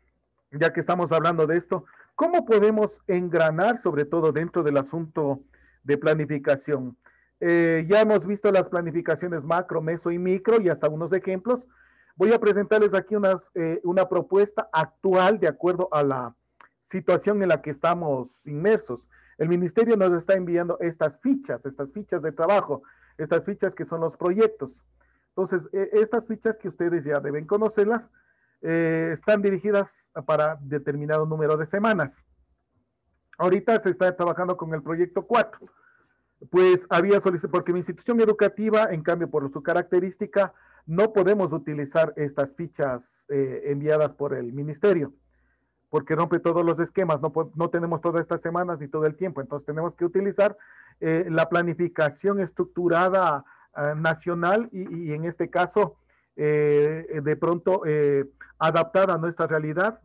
ya que estamos hablando de esto, ¿cómo podemos engranar, sobre todo dentro del asunto de planificación? Ya hemos visto las planificaciones macro, meso y micro y hasta unos ejemplos. Voy a presentarles aquí una propuesta actual de acuerdo a la situación en la que estamos inmersos. El ministerio nos está enviando estas fichas de trabajo, estas fichas que son los proyectos. Entonces, estas fichas que ustedes ya deben conocerlas, están dirigidas para determinado número de semanas. Ahorita se está trabajando con el proyecto 4. Pues había solicitado, porque mi institución educativa, en cambio, por su característica, no podemos utilizar estas fichas enviadas por el ministerio. porque rompe todos los esquemas, no tenemos todas estas semanas ni todo el tiempo, entonces tenemos que utilizar la planificación estructurada nacional y en este caso de pronto adaptada a nuestra realidad,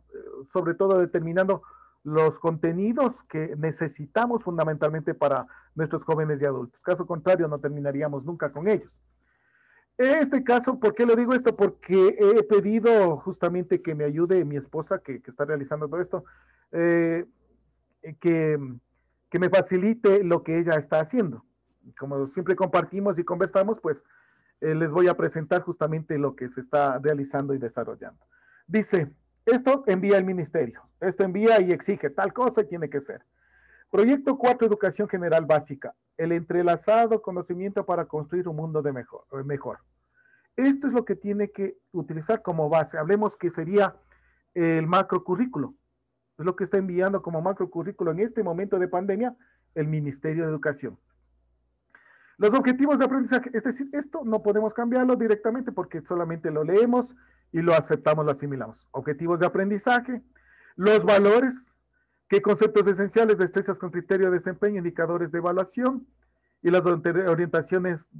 sobre todo determinando los contenidos que necesitamos fundamentalmente para nuestros jóvenes y adultos. Caso contrario, no terminaríamos nunca con ellos. En este caso, ¿por qué le digo esto? Porque he pedido justamente que me ayude mi esposa que está realizando todo esto, eh, que, que me facilite lo que ella está haciendo. Como siempre compartimos y conversamos, pues les voy a presentar justamente lo que se está realizando y desarrollando. Dice, esto envía el ministerio, esto envía y exige tal cosa y tiene que ser. Proyecto 4, Educación General Básica, el entrelazado conocimiento para construir un mundo de mejor. Esto es lo que tiene que utilizar como base. Hablemos que sería el macrocurrículo. Es lo que está enviando como macrocurrículo en este momento de pandemia el Ministerio de Educación. Los objetivos de aprendizaje, es decir, esto no podemos cambiarlo directamente porque solamente lo leemos y lo aceptamos, lo asimilamos. Objetivos de aprendizaje, los valores, qué conceptos esenciales, destrezas con criterio de desempeño, indicadores de evaluación y las orientaciones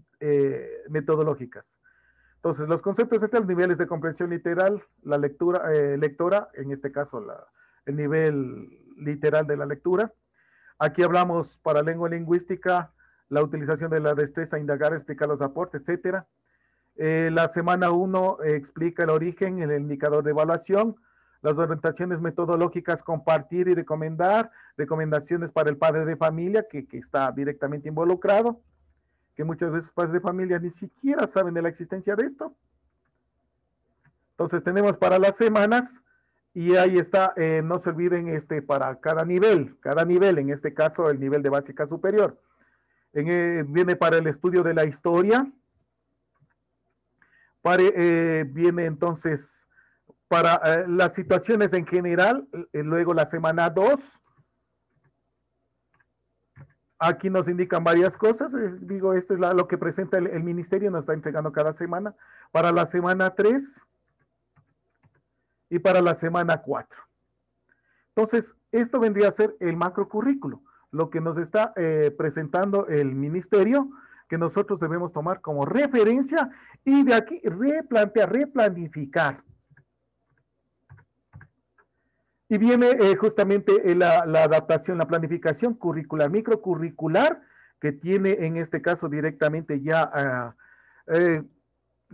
metodológicas. Entonces, los conceptos esenciales, niveles de comprensión literal, la lectura, lectora, en este caso el nivel literal de la lectura. Aquí hablamos para lengua lingüística, la utilización de la destreza, indagar, explicar los aportes, etcétera. La semana 1 explica el origen, el indicador de evaluación, las orientaciones metodológicas, compartir y recomendar, recomendaciones para el padre de familia que está directamente involucrado, que muchas veces padres de familia ni siquiera saben de la existencia de esto. Entonces tenemos para las semanas y ahí está, no se olviden para cada nivel, en este caso el nivel de básica superior. Viene para el estudio de la historia, viene entonces para las situaciones en general, luego la semana 2, aquí nos indican varias cosas, digo, esto es lo que presenta el ministerio, nos está entregando cada semana, para la semana 3 y para la semana 4. Entonces, esto vendría a ser el macrocurrículo, lo que nos está presentando el ministerio, que nosotros debemos tomar como referencia y de aquí replanificar. Y viene justamente la adaptación, la planificación curricular, microcurricular, que tiene en este caso directamente ya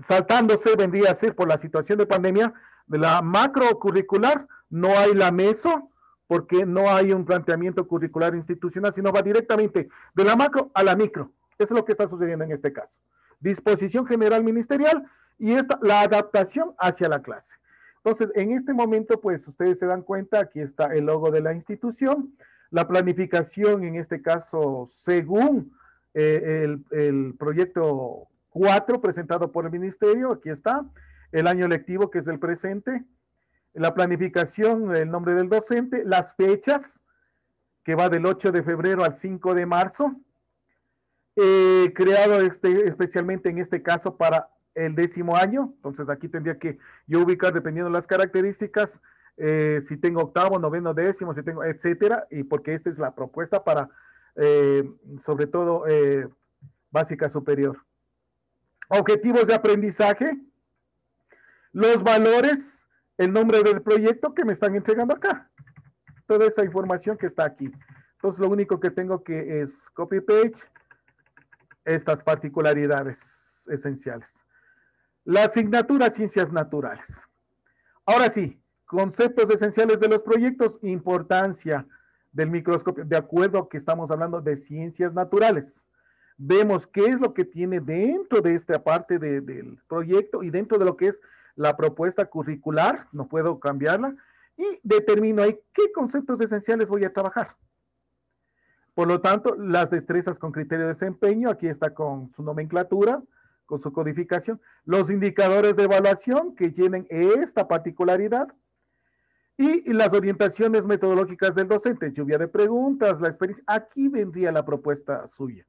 saltándose, vendría a ser por la situación de pandemia, de la macrocurricular, no hay la meso, porque no hay un planteamiento curricular institucional, sino va directamente de la macro a la micro. Eso es lo que está sucediendo en este caso. Disposición general ministerial y la adaptación hacia la clase. Entonces, en este momento, pues ustedes se dan cuenta, aquí está el logo de la institución, la planificación, en este caso, según el proyecto 4 presentado por el ministerio, aquí está, el año lectivo que es el presente, la planificación, el nombre del docente, las fechas, que va del 8 de febrero al 5 de marzo, creado especialmente en este caso para el 10º año, entonces aquí tendría que yo ubicar dependiendo de las características, si tengo 8º, 9º, 10º, si tengo, etcétera, y porque esta es la propuesta para, sobre todo, básica superior. Objetivos de aprendizaje, los valores, el nombre del proyecto que me están entregando acá. Toda esa información que está aquí. Entonces, lo único que tengo que es copy-page estas particularidades esenciales. La asignatura Ciencias Naturales. Ahora sí, conceptos esenciales de los proyectos, importancia del microscopio, de acuerdo a que estamos hablando de ciencias naturales. Vemos qué es lo que tiene dentro de esta parte del proyecto y dentro de lo que es la propuesta curricular, no puedo cambiarla, y determino ahí qué conceptos esenciales voy a trabajar. Por lo tanto, las destrezas con criterio de desempeño, aquí está con su nomenclatura, con su codificación, los indicadores de evaluación que tienen esta particularidad y las orientaciones metodológicas del docente, lluvia de preguntas, la experiencia, aquí vendría la propuesta suya.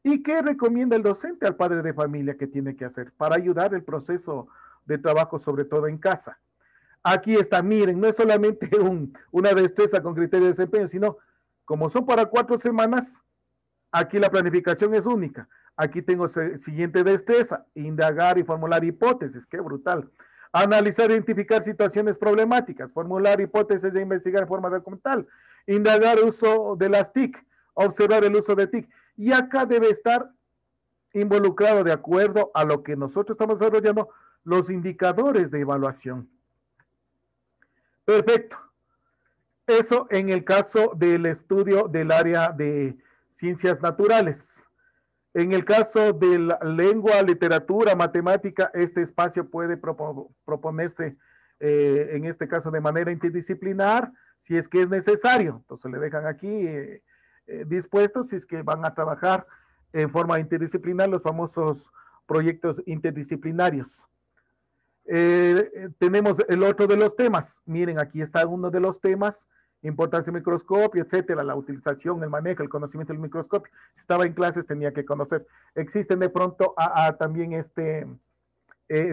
¿Y qué recomienda el docente al padre de familia que tiene que hacer para ayudar el proceso de trabajo, sobre todo en casa? Aquí está, miren, no es solamente una destreza con criterio de desempeño, sino como son para 4 semanas, aquí la planificación es única. Aquí tengo siguiente destreza, indagar y formular hipótesis, qué brutal. Analizar e identificar situaciones problemáticas, formular hipótesis e investigar de forma documental, indagar uso de las TIC, observar el uso de TIC. Y acá debe estar involucrado, de acuerdo a lo que nosotros estamos desarrollando, los indicadores de evaluación. Perfecto. Eso en el caso del estudio del área de ciencias naturales. En el caso de la lengua, literatura, matemática, este espacio puede proponerse, en este caso, de manera interdisciplinar, si es que es necesario. Entonces le dejan aquí dispuestos, si es que van a trabajar en forma interdisciplinar, los famosos proyectos interdisciplinarios. Tenemos el otro de los temas. Miren, aquí está uno de los temas: importancia del microscopio, etcétera, la utilización, el manejo, el conocimiento del microscopio. Si estaba en clases, tenía que conocer. Existen de pronto también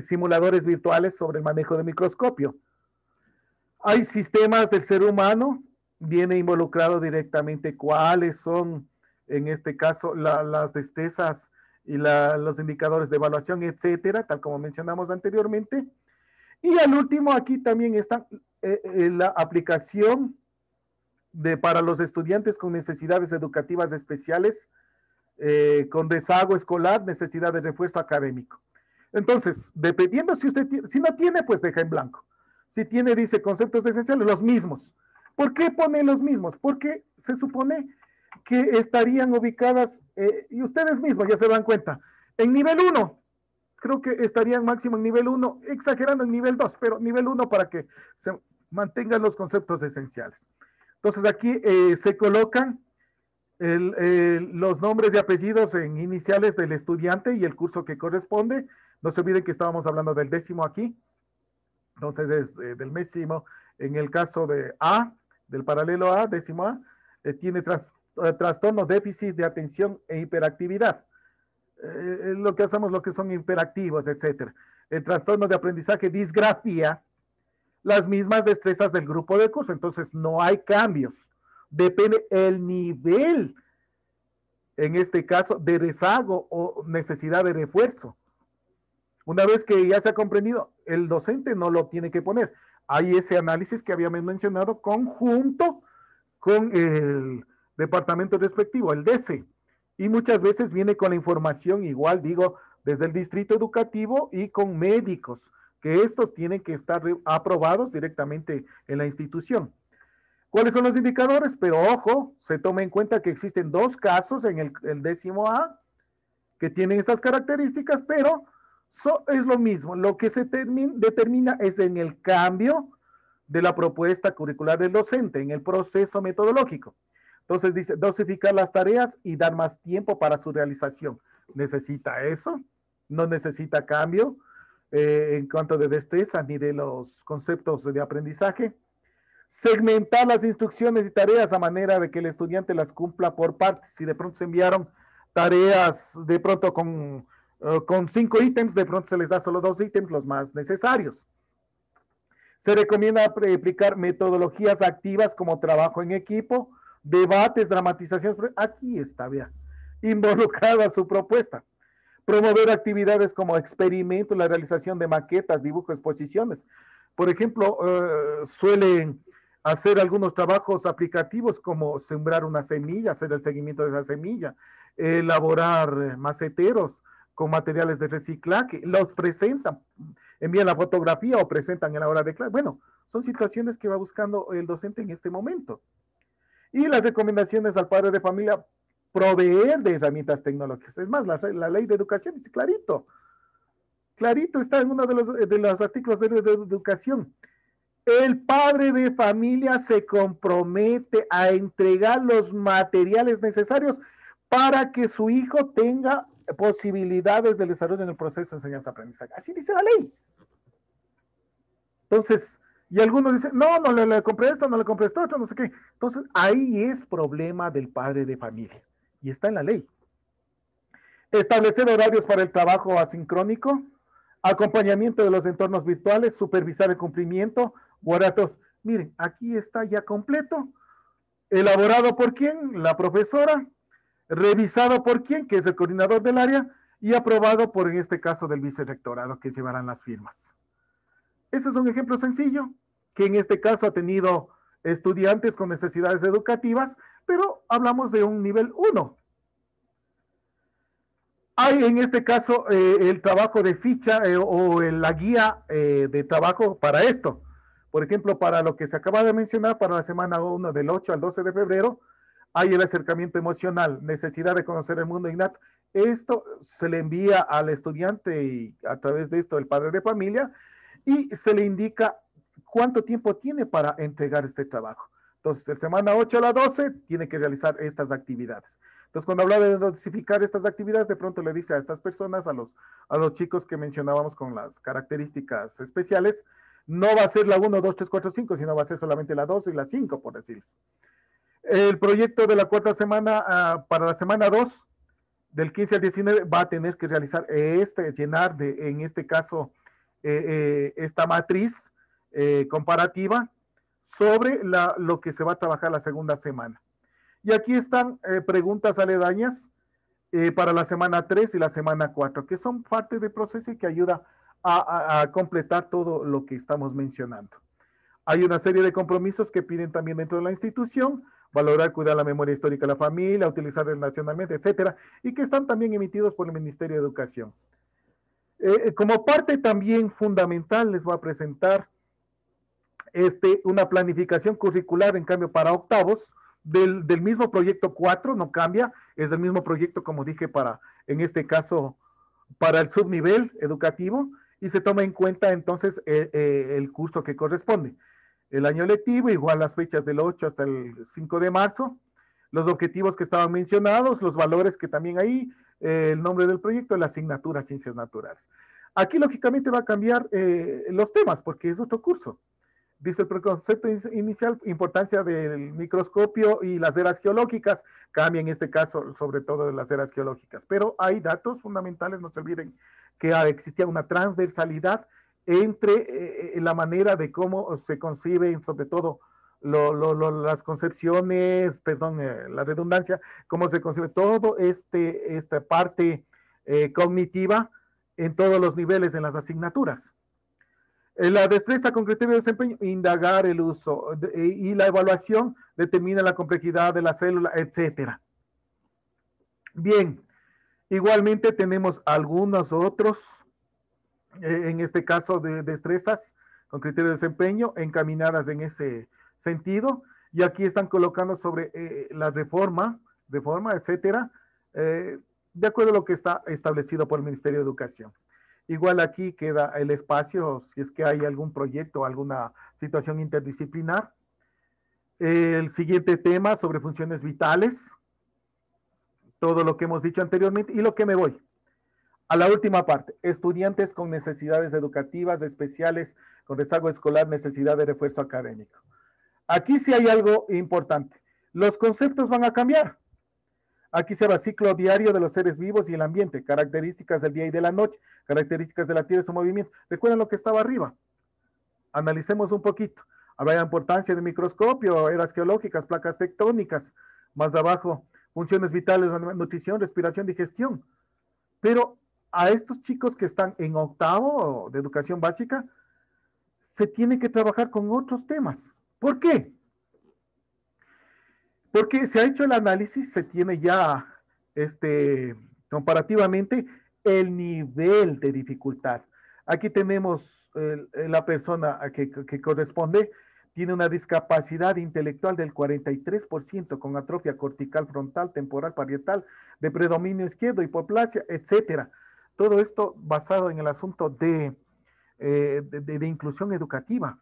simuladores virtuales sobre el manejo de microscopio. Hay sistemas del ser humano, viene involucrado directamente cuáles son, en este caso, las destrezas y los indicadores de evaluación, etcétera, tal como mencionamos anteriormente. Y al último, aquí también está la aplicación para los estudiantes con necesidades educativas especiales, con rezago escolar, necesidad de refuerzo académico. Entonces, dependiendo si usted tiene, si no tiene, pues deja en blanco. Si tiene, dice conceptos esenciales, los mismos. ¿Por qué pone los mismos? Porque se supone que estarían ubicadas, y ustedes mismos ya se dan cuenta, en nivel 1, creo que estarían máximo en nivel 1, exagerando en nivel 2, pero nivel 1 para que se mantengan los conceptos esenciales. Entonces aquí se colocan los nombres y apellidos en iniciales del estudiante y el curso que corresponde. No se olviden que estábamos hablando del 10º aquí. Entonces es del 10º. En el caso de A, del paralelo A, 10º A, tiene trastorno, déficit de atención e hiperactividad. Lo que hacemos, lo que son hiperactivos, etcétera. El trastorno de aprendizaje, disgrafía, las mismas destrezas del grupo de curso. Entonces no hay cambios. Depende el nivel, en este caso, de rezago o necesidad de refuerzo. Una vez que ya se ha comprendido, el docente no lo tiene que poner. Hay ese análisis que habíamos mencionado conjunto con el departamento respectivo, el DC. Y muchas veces viene con la información, igual digo, desde el distrito educativo y con médicos, que estos tienen que estar aprobados directamente en la institución. ¿Cuáles son los indicadores? Pero ojo, se toma en cuenta que existen 2 casos en el 10º A que tienen estas características, pero es lo mismo. Lo que se determina es en el cambio de la propuesta curricular del docente, en el proceso metodológico. Entonces dice, dosificar las tareas y dar más tiempo para su realización. ¿Necesita eso? No necesita cambio en cuanto de destreza ni de los conceptos de aprendizaje. Segmentar las instrucciones y tareas a manera de que el estudiante las cumpla por partes. Si de pronto se enviaron tareas de pronto con 5 ítems, de pronto se les da solo 2 ítems, los más necesarios. Se recomienda aplicar metodologías activas como trabajo en equipo, debates, dramatizaciones. Aquí está, vea, involucrada su propuesta. Promover actividades como experimentos, la realización de maquetas, dibujos, exposiciones. Por ejemplo, suelen hacer algunos trabajos aplicativos como sembrar una semilla, hacer el seguimiento de esa semilla, elaborar maceteros con materiales de reciclaje, los presentan, envían la fotografía o presentan en la hora de clase. Bueno, son situaciones que va buscando el docente en este momento. Y las recomendaciones al padre de familia, proveer de herramientas tecnológicas. Es más, la ley de educación dice clarito, clarito está en uno de los artículos de educación. El padre de familia se compromete a entregar los materiales necesarios para que su hijo tenga posibilidades de desarrollo en el proceso de enseñanza-aprendizaje. Así dice la ley. Entonces, y algunos dicen, no le compré esto, no le compré esto, otro, no sé qué. Entonces, ahí es problema del padre de familia. Y está en la ley. Establecer horarios para el trabajo asincrónico, acompañamiento de los entornos virtuales, supervisar el cumplimiento, Guaratos, miren, aquí está ya completo. Elaborado por quién, la profesora, revisado por quién, que es el coordinador del área, y aprobado por, en este caso, del vicerrectorado, que llevarán las firmas. Ese es un ejemplo sencillo, que en este caso ha tenido estudiantes con necesidades educativas, pero hablamos de un nivel 1. Hay en este caso el trabajo de ficha o la guía de trabajo para esto. Por ejemplo, para lo que se acaba de mencionar, para la semana 1 del 8 al 12 de febrero, hay el acercamiento emocional, necesidad de conocer el mundo innato. Esto se le envía al estudiante y a través de esto el padre de familia y se le indica cuánto tiempo tiene para entregar este trabajo. Entonces, de semana 8 a la 12 tiene que realizar estas actividades. Entonces, cuando habla de dosificar estas actividades, de pronto le dice a estas personas, a los chicos que mencionábamos con las características especiales, no va a ser la 1, 2, 3, 4, 5, sino va a ser solamente la 2 y la 5, por decirles. El proyecto de la cuarta semana, para la semana 2, del 15 al 19, va a tener que realizar llenar en este caso, esta matriz comparativa sobre lo que se va a trabajar la segunda semana. Y aquí están preguntas aledañas para la semana 3 y la semana 4, que son parte del proceso y que ayuda a completar todo lo que estamos mencionando. Hay una serie de compromisos que piden también dentro de la institución, valorar, cuidar la memoria histórica de la familia, utilizar relacionalmente, etcétera, y que están también emitidos por el Ministerio de Educación. Como parte también fundamental, les voy a presentar una planificación curricular, en cambio, para octavos, del mismo proyecto 4, no cambia, es el mismo proyecto, como dije, en este caso, para el subnivel educativo, y se toma en cuenta entonces el curso que corresponde. El año lectivo, igual las fechas del 8 hasta el 5 de marzo, los objetivos que estaban mencionados, los valores que también hay, el nombre del proyecto, la asignatura Ciencias Naturales. Aquí, lógicamente, va a cambiar los temas, porque es otro curso. Dice el preconcepto inicial, importancia del microscopio y las eras geológicas, cambia en este caso, sobre todo de las eras geológicas. Pero hay datos fundamentales, no se olviden que existía una transversalidad entre la manera de cómo se conciben, sobre todo, las concepciones, perdón, la redundancia, cómo se concibe todo esta parte cognitiva en todos los niveles en las asignaturas. La destreza con criterio de desempeño, indagar el uso y la evaluación determina la complejidad de la célula, etcétera. Bien, igualmente tenemos algunos otros, en este caso de destrezas con criterio de desempeño, encaminadas en ese sentido, y aquí están colocando sobre la reforma, etcétera, de acuerdo a lo que está establecido por el Ministerio de Educación. Igual aquí queda el espacio, si es que hay algún proyecto o alguna situación interdisciplinar. El siguiente tema sobre funciones vitales, todo lo que hemos dicho anteriormente, y lo que me voy. A la última parte, estudiantes con necesidades educativas especiales, con rezago escolar, necesidad de refuerzo académico. Aquí sí hay algo importante. Los conceptos van a cambiar. Aquí se va ciclo diario de los seres vivos y el ambiente, características del día y de la noche, características de la tierra y su movimiento. ¿Recuerdan lo que estaba arriba? Analicemos un poquito. Habrá importancia del microscopio, eras geológicas, placas tectónicas. Más abajo, funciones vitales, nutrición, respiración, digestión. Pero a estos chicos que están en octavo de educación básica, se tiene que trabajar con otros temas. ¿Por qué? Porque se ha hecho el análisis, se tiene ya comparativamente el nivel de dificultad. Aquí tenemos la persona que corresponde, tiene una discapacidad intelectual del 43% con atrofia cortical frontal, temporal, parietal, de predominio izquierdo, hipoplasia, etcétera. Todo esto basado en el asunto de inclusión educativa.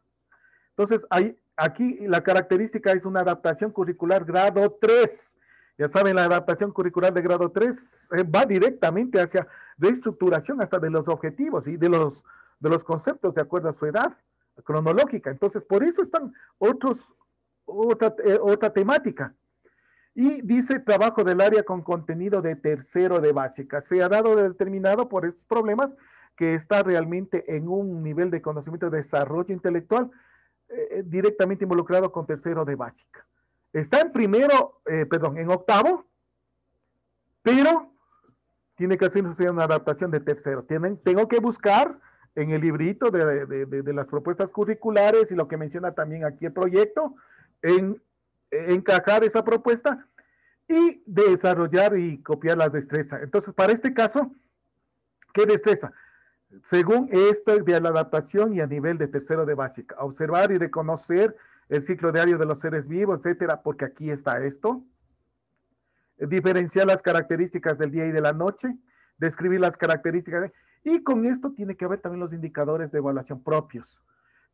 Entonces, aquí la característica es una adaptación curricular grado 3. Ya saben, la adaptación curricular de grado 3 va directamente hacia reestructuración hasta de los objetivos y de los conceptos de acuerdo a su edad cronológica. Entonces, por eso están otra temática. Y dice trabajo del área con contenido de tercero de básica. Se ha dado determinado por estos problemas que está realmente en un nivel de conocimiento de desarrollo intelectual directamente involucrado con tercero de básica. Está en en octavo, pero tiene que hacerse una adaptación de tercero. Tengo que buscar en el librito de las propuestas curriculares y lo que menciona también aquí el proyecto, encajar esa propuesta y desarrollar y copiar la destreza. Entonces, para este caso, ¿qué destreza? Según esto de la adaptación y a nivel de tercero de básica, observar y reconocer el ciclo diario de los seres vivos, etcétera, porque aquí está esto. Diferenciar las características del día y de la noche, describir las características, y con esto tiene que haber también los indicadores de evaluación propios.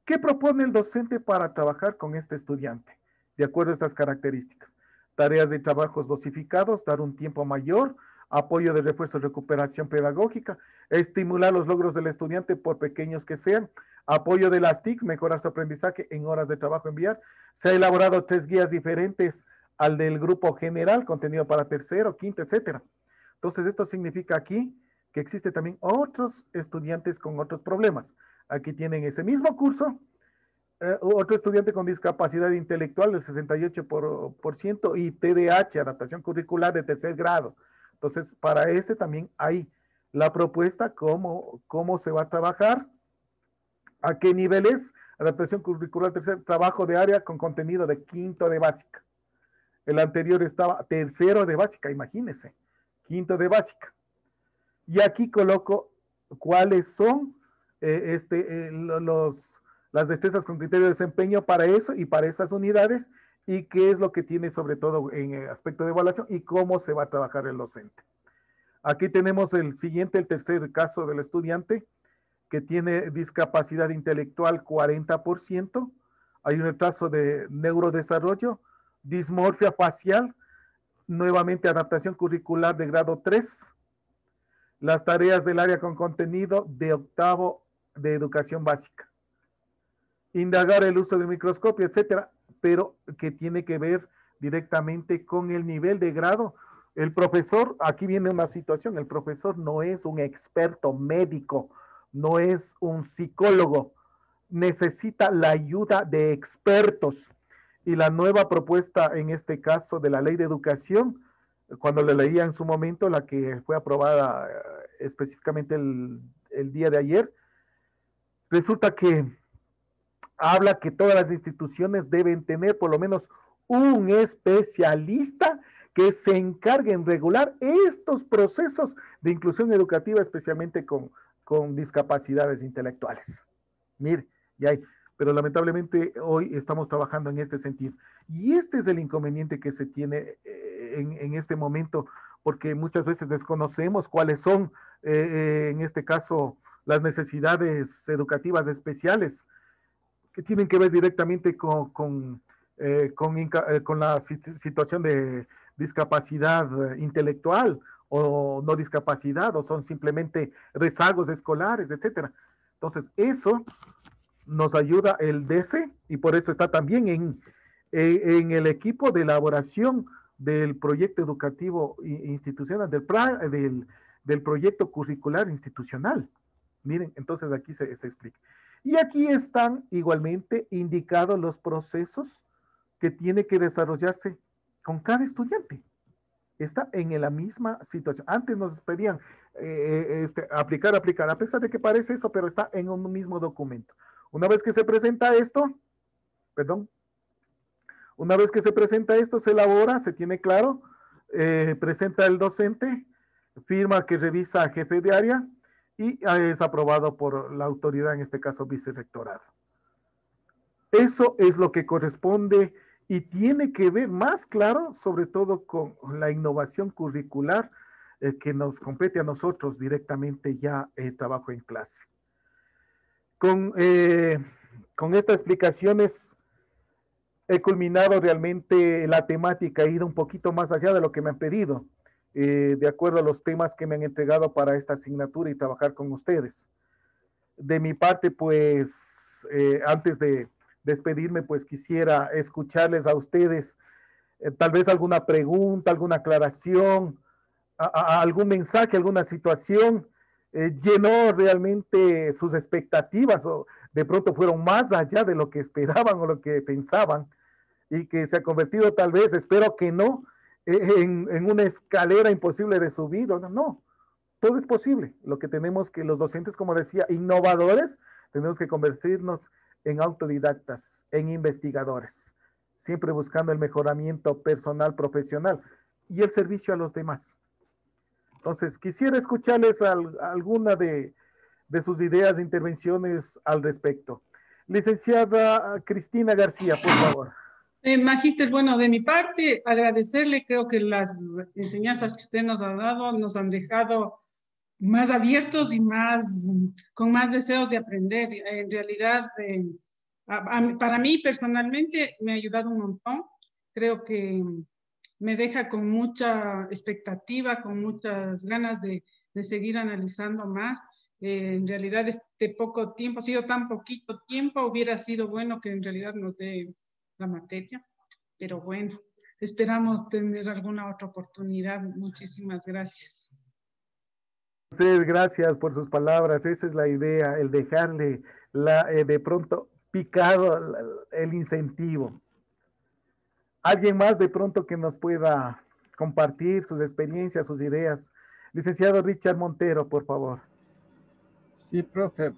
¿Qué propone el docente para trabajar con este estudiante? De acuerdo a estas características. Tareas de trabajos dosificados, dar un tiempo mayor, apoyo de refuerzo y recuperación pedagógica, estimular los logros del estudiante por pequeños que sean, apoyo de las TIC, mejorar su aprendizaje en horas de trabajo enviar. Se ha elaborado 3 guías diferentes al del grupo general, contenido para tercero, quinto, etcétera. Entonces, esto significa aquí que existe también otros estudiantes con otros problemas. Aquí tienen ese mismo curso, otro estudiante con discapacidad intelectual del 68% y TDAH, adaptación curricular de tercer grado. Entonces, para ese también hay la propuesta, cómo se va a trabajar, a qué niveles, adaptación curricular, tercer trabajo de área con contenido de quinto de básica. El anterior estaba tercero de básica, imagínense, quinto de básica. Y aquí coloco cuáles son las destrezas con criterio de desempeño para eso y para esas unidades, y qué es lo que tiene sobre todo en el aspecto de evaluación y cómo se va a trabajar el docente. Aquí tenemos el tercer caso del estudiante que tiene discapacidad intelectual 40%, hay un retraso de neurodesarrollo, dismorfia facial, nuevamente adaptación curricular de grado 3, las tareas del área con contenido de octavo de educación básica, indagar el uso del microscopio, etcétera, pero que tiene que ver directamente con el nivel de grado. El profesor, aquí viene una situación, el profesor no es un experto médico, no es un psicólogo, necesita la ayuda de expertos. Y la nueva propuesta, en este caso, de la ley de educación, cuando la leía en su momento, la que fue aprobada específicamente el día de ayer, resulta que habla que todas las instituciones deben tener por lo menos un especialista que se encargue en regular estos procesos de inclusión educativa, especialmente con discapacidades intelectuales. Mire, ya hay, pero lamentablemente hoy estamos trabajando en este sentido. Y este es el inconveniente que se tiene en este momento, porque muchas veces desconocemos cuáles son, en este caso, las necesidades educativas especiales que tienen que ver directamente con la situación de discapacidad intelectual o no discapacidad, o son simplemente rezagos escolares, etcétera. Entonces, eso nos ayuda el DC y por eso está también en el equipo de elaboración del proyecto educativo institucional, del proyecto curricular institucional. Miren, entonces aquí se explica. Y aquí están igualmente indicados los procesos que tiene que desarrollarse con cada estudiante. Está en la misma situación. Antes nos pedían aplicar, a pesar de que parece eso, pero está en un mismo documento. Una vez que se presenta esto, se elabora, se tiene claro, presenta el docente, firma que revisa jefe de área y es aprobado por la autoridad, en este caso vicerrectorado. Eso es lo que corresponde y tiene que ver más claro, sobre todo con la innovación curricular que nos compete a nosotros directamente ya el trabajo en clase. Con estas explicaciones he culminado realmente la temática, he ido un poquito más allá de lo que me han pedido, de acuerdo a los temas que me han entregado para esta asignatura y trabajar con ustedes. De mi parte, pues, antes de despedirme, pues quisiera escucharles a ustedes, tal vez alguna pregunta, alguna aclaración, algún mensaje, alguna situación llenó realmente sus expectativas o de pronto fueron más allá de lo que esperaban o lo que pensaban y que se ha convertido tal vez, espero que no, en una escalera imposible de subir. O no, todo es posible. Lo que tenemos que los docentes, como decía, innovadores, tenemos que convertirnos en autodidactas, en investigadores, siempre buscando el mejoramiento personal, profesional y el servicio a los demás. Entonces, quisiera escucharles alguna de sus ideas e intervenciones al respecto. Licenciada Cristina García, por favor. Magíster, bueno, de mi parte, agradecerle, creo que las enseñanzas que usted nos ha dado nos han dejado más abiertos y más, con más deseos de aprender. En realidad, para mí personalmente me ha ayudado un montón. Creo que me deja con mucha expectativa, con muchas ganas de seguir analizando más. En realidad, este poco tiempo, ha sido tan poquito tiempo, hubiera sido bueno que en realidad nos dé la materia, pero bueno, esperamos tener alguna otra oportunidad. Muchísimas gracias. Ustedes, gracias por sus palabras. Esa es la idea, el dejarle de pronto picado el incentivo. ¿Alguien más de pronto que nos pueda compartir sus experiencias, sus ideas? Licenciado Richard Montero, por favor. Sí, profe,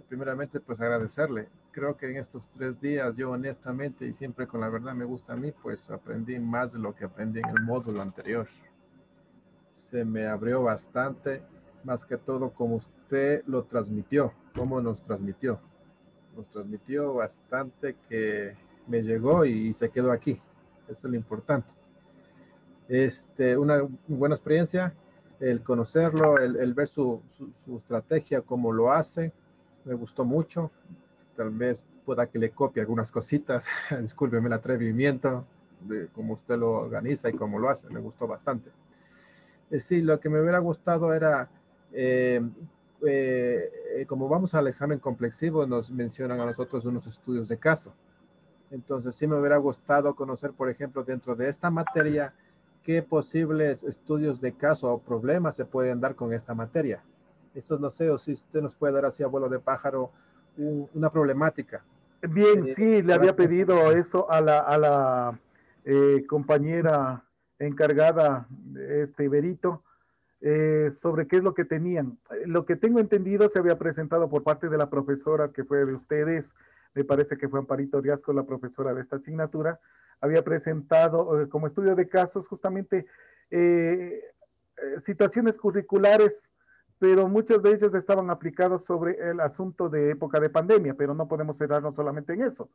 primeramente pues agradecerle. Creo que en estos 3 días yo honestamente y siempre con la verdad me gusta a mí, pues aprendí más de lo que aprendí en el módulo anterior. Se me abrió bastante, más que todo como usted lo transmitió, cómo nos transmitió. Nos transmitió bastante que me llegó y se quedó aquí. Eso es lo importante. Una buena experiencia, el conocerlo, el ver su estrategia, cómo lo hace, me gustó mucho. Tal vez pueda que le copie algunas cositas, discúlpeme el atrevimiento de cómo usted lo organiza y cómo lo hace, me gustó bastante. Sí, lo que me hubiera gustado era, como vamos al examen complexivo, nos mencionan a nosotros unos estudios de caso. Entonces sí me hubiera gustado conocer, por ejemplo, dentro de esta materia, qué posibles estudios de caso o problemas se pueden dar con esta materia. Esto no sé, o si usted nos puede dar así a vuelo de pájaro una problemática. Bien, sí, le había pedido eso a la compañera encargada, Berito, sobre qué es lo que tenían. Lo que tengo entendido se había presentado por parte de la profesora que fue de ustedes, me parece que fue Amparito Riasco, la profesora de esta asignatura, había presentado como estudio de casos justamente situaciones curriculares, pero muchos de ellos estaban aplicados sobre el asunto de época de pandemia, pero no podemos cerrarnos solamente en eso.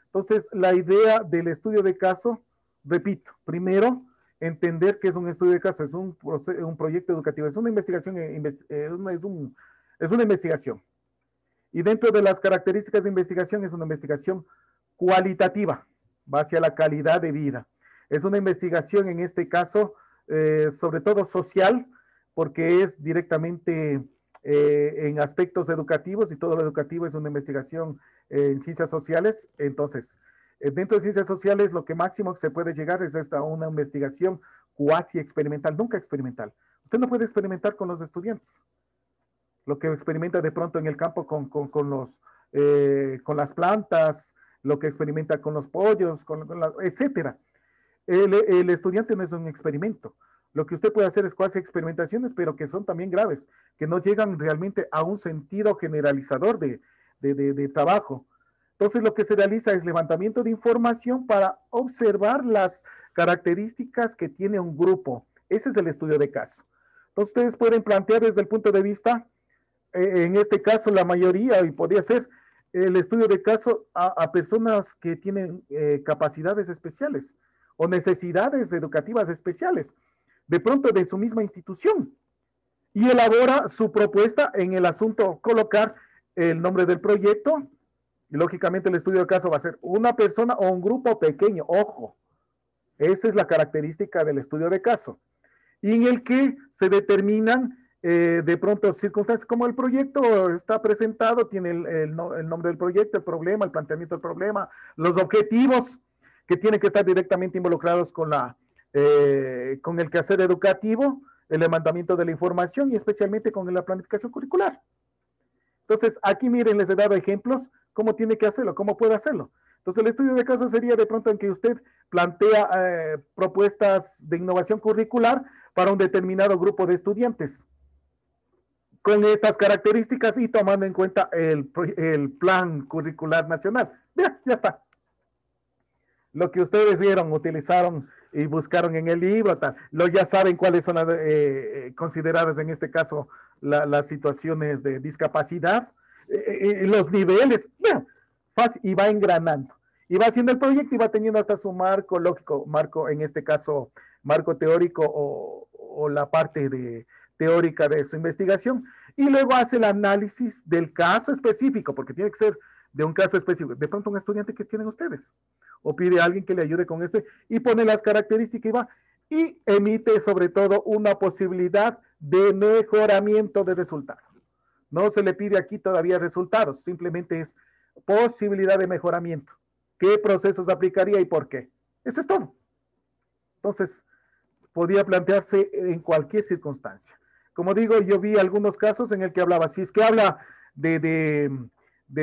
Entonces, la idea del estudio de caso, repito, primero, entender que es un estudio de caso, es un proyecto educativo, es una investigación, es una investigación. Y dentro de las características de investigación, es una investigación cualitativa, va hacia la calidad de vida. Es una investigación, en este caso, sobre todo social, porque es directamente en aspectos educativos y todo lo educativo es una investigación en ciencias sociales. Entonces, dentro de ciencias sociales, lo que máximo que se puede llegar es hasta una investigación cuasi experimental, nunca experimental. Usted no puede experimentar con los estudiantes. Lo que experimenta de pronto en el campo con las plantas, lo que experimenta con los pollos, etcétera. El estudiante no es un experimento. Lo que usted puede hacer es cuasi experimentaciones, pero que son también graves, que no llegan realmente a un sentido generalizador de trabajo. Entonces, lo que se realiza es levantamiento de información para observar las características que tiene un grupo. Ese es el estudio de caso. Entonces, ustedes pueden plantear desde el punto de vista, en este caso, la mayoría, y podría ser el estudio de caso a personas que tienen capacidades especiales o necesidades educativas especiales, de pronto de su misma institución, y elabora su propuesta en el asunto, colocar el nombre del proyecto, y lógicamente el estudio de caso va a ser una persona o un grupo pequeño, ojo, esa es la característica del estudio de caso, y en el que se determinan de pronto circunstancias como el proyecto está presentado, tiene el nombre del proyecto, el problema, el planteamiento del problema, los objetivos que tienen que estar directamente involucrados con el quehacer educativo, el levantamiento de la información y especialmente con la planificación curricular. Entonces, aquí miren, les he dado ejemplos, cómo tiene que hacerlo, cómo puede hacerlo. Entonces, el estudio de caso sería de pronto en que usted plantea propuestas de innovación curricular para un determinado grupo de estudiantes con estas características y tomando en cuenta el plan curricular nacional. Bien, ya está. Lo que ustedes vieron, utilizaron y buscaron en el libro, tal, ya saben cuáles son las consideradas en este caso las situaciones de discapacidad, los niveles, bien, fácil, y va engranando. Y va haciendo el proyecto y va teniendo hasta su marco lógico, marco en este caso, marco teórico o la parte teórica de su investigación. Y luego hace el análisis del caso específico, porque tiene que ser de un caso específico. De pronto un estudiante que tienen ustedes, o pide a alguien que le ayude con esto, y pone las características y va, y emite sobre todo una posibilidad de mejoramiento de resultados. No se le pide aquí todavía resultados, simplemente es posibilidad de mejoramiento. ¿Qué procesos aplicaría y por qué? Eso es todo. Entonces, podía plantearse en cualquier circunstancia. Como digo, yo vi algunos casos en el que hablaba, si es que habla de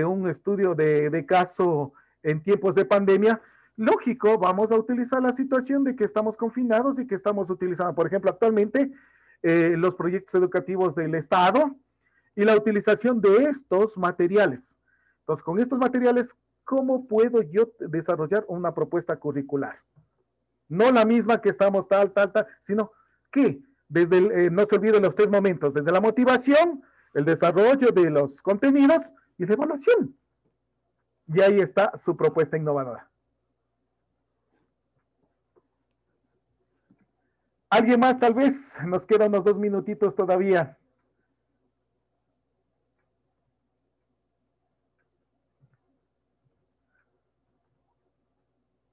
un estudio de caso en tiempos de pandemia, lógico, vamos a utilizar la situación de que estamos confinados y que estamos utilizando, por ejemplo, actualmente los proyectos educativos del Estado y la utilización de estos materiales. Entonces, con estos materiales, ¿cómo puedo yo desarrollar una propuesta curricular? No la misma que estamos tal, sino que desde no se olviden los 3 momentos, desde la motivación, el desarrollo de los contenidos y la evaluación. Y ahí está su propuesta innovadora. ¿Alguien más tal vez? Nos quedan unos 2 minutitos todavía.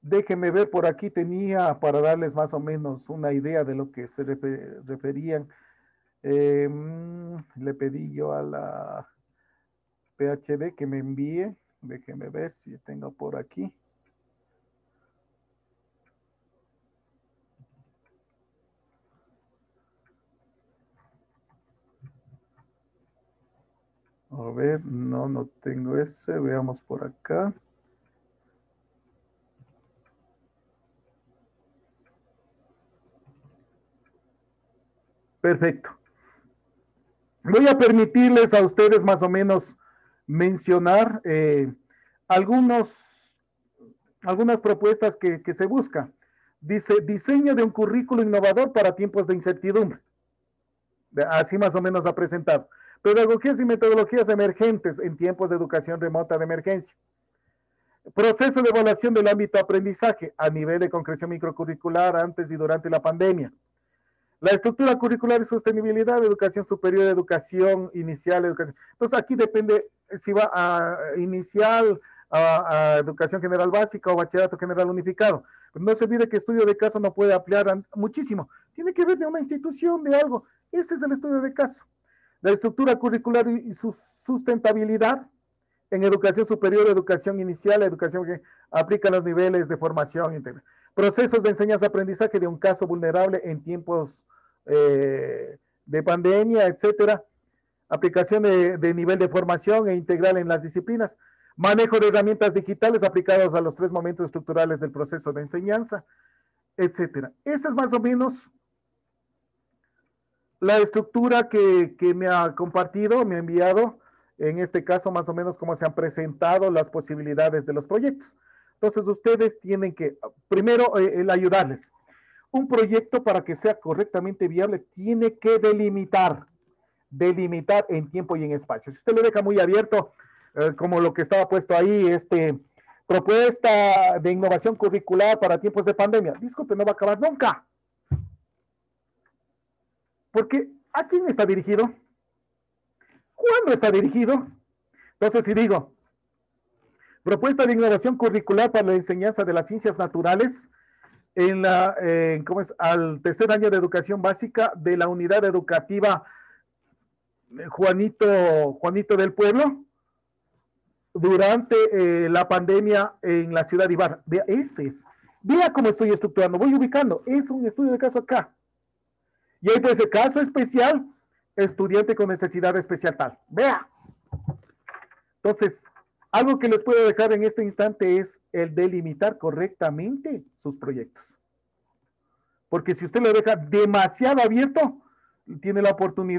Déjenme ver, por aquí tenía para darles más o menos una idea de lo que se referían. Le pedí yo a la PhD que me envíe. Déjenme ver si tengo por aquí. A ver, no tengo ese. Veamos por acá. Perfecto. Voy a permitirles a ustedes más o menos mencionar algunas propuestas que se buscan. Dice, diseño de un currículo innovador para tiempos de incertidumbre. Así más o menos ha presentado. Pedagogías y metodologías emergentes en tiempos de educación remota de emergencia. Proceso de evaluación del ámbito de aprendizaje a nivel de concreción microcurricular antes y durante la pandemia. La estructura curricular y sostenibilidad, educación superior, educación inicial, educación. Entonces aquí depende si va a inicial, a educación general básica o bachillerato general unificado. Pero no se olvide que estudio de caso no puede ampliar muchísimo. Tiene que ver de una institución, de algo. Ese es el estudio de caso. La estructura curricular y su sustentabilidad en educación superior, educación inicial, educación que aplica los niveles de formación integral. Procesos de enseñanza-aprendizaje de un caso vulnerable en tiempos de pandemia, etcétera. Aplicación de nivel de formación e integral en las disciplinas. Manejo de herramientas digitales aplicadas a los 3 momentos estructurales del proceso de enseñanza, etcétera. Esa es más o menos la estructura que me ha compartido, me ha enviado, en este caso más o menos cómo se han presentado las posibilidades de los proyectos. Entonces ustedes tienen que, primero, el ayudarles. Un proyecto para que sea correctamente viable tiene que delimitar en tiempo y en espacio. Si usted lo deja muy abierto, como lo que estaba puesto ahí, propuesta de innovación curricular para tiempos de pandemia, disculpe, no va a acabar nunca. Porque ¿a quién está dirigido? ¿Cuándo está dirigido? Entonces, si digo, propuesta de innovación curricular para la enseñanza de las ciencias naturales al 3er año de educación básica de la unidad educativa Juanito del Pueblo durante la pandemia en la ciudad de Ibarra. Vea cómo estoy estructurando, voy ubicando, es un estudio de caso acá. Y ahí pues el caso especial, estudiante con necesidad especial tal. Vea. Entonces, algo que les puedo dejar en este instante es el delimitar correctamente sus proyectos. Porque si usted lo deja demasiado abierto, tiene la oportunidad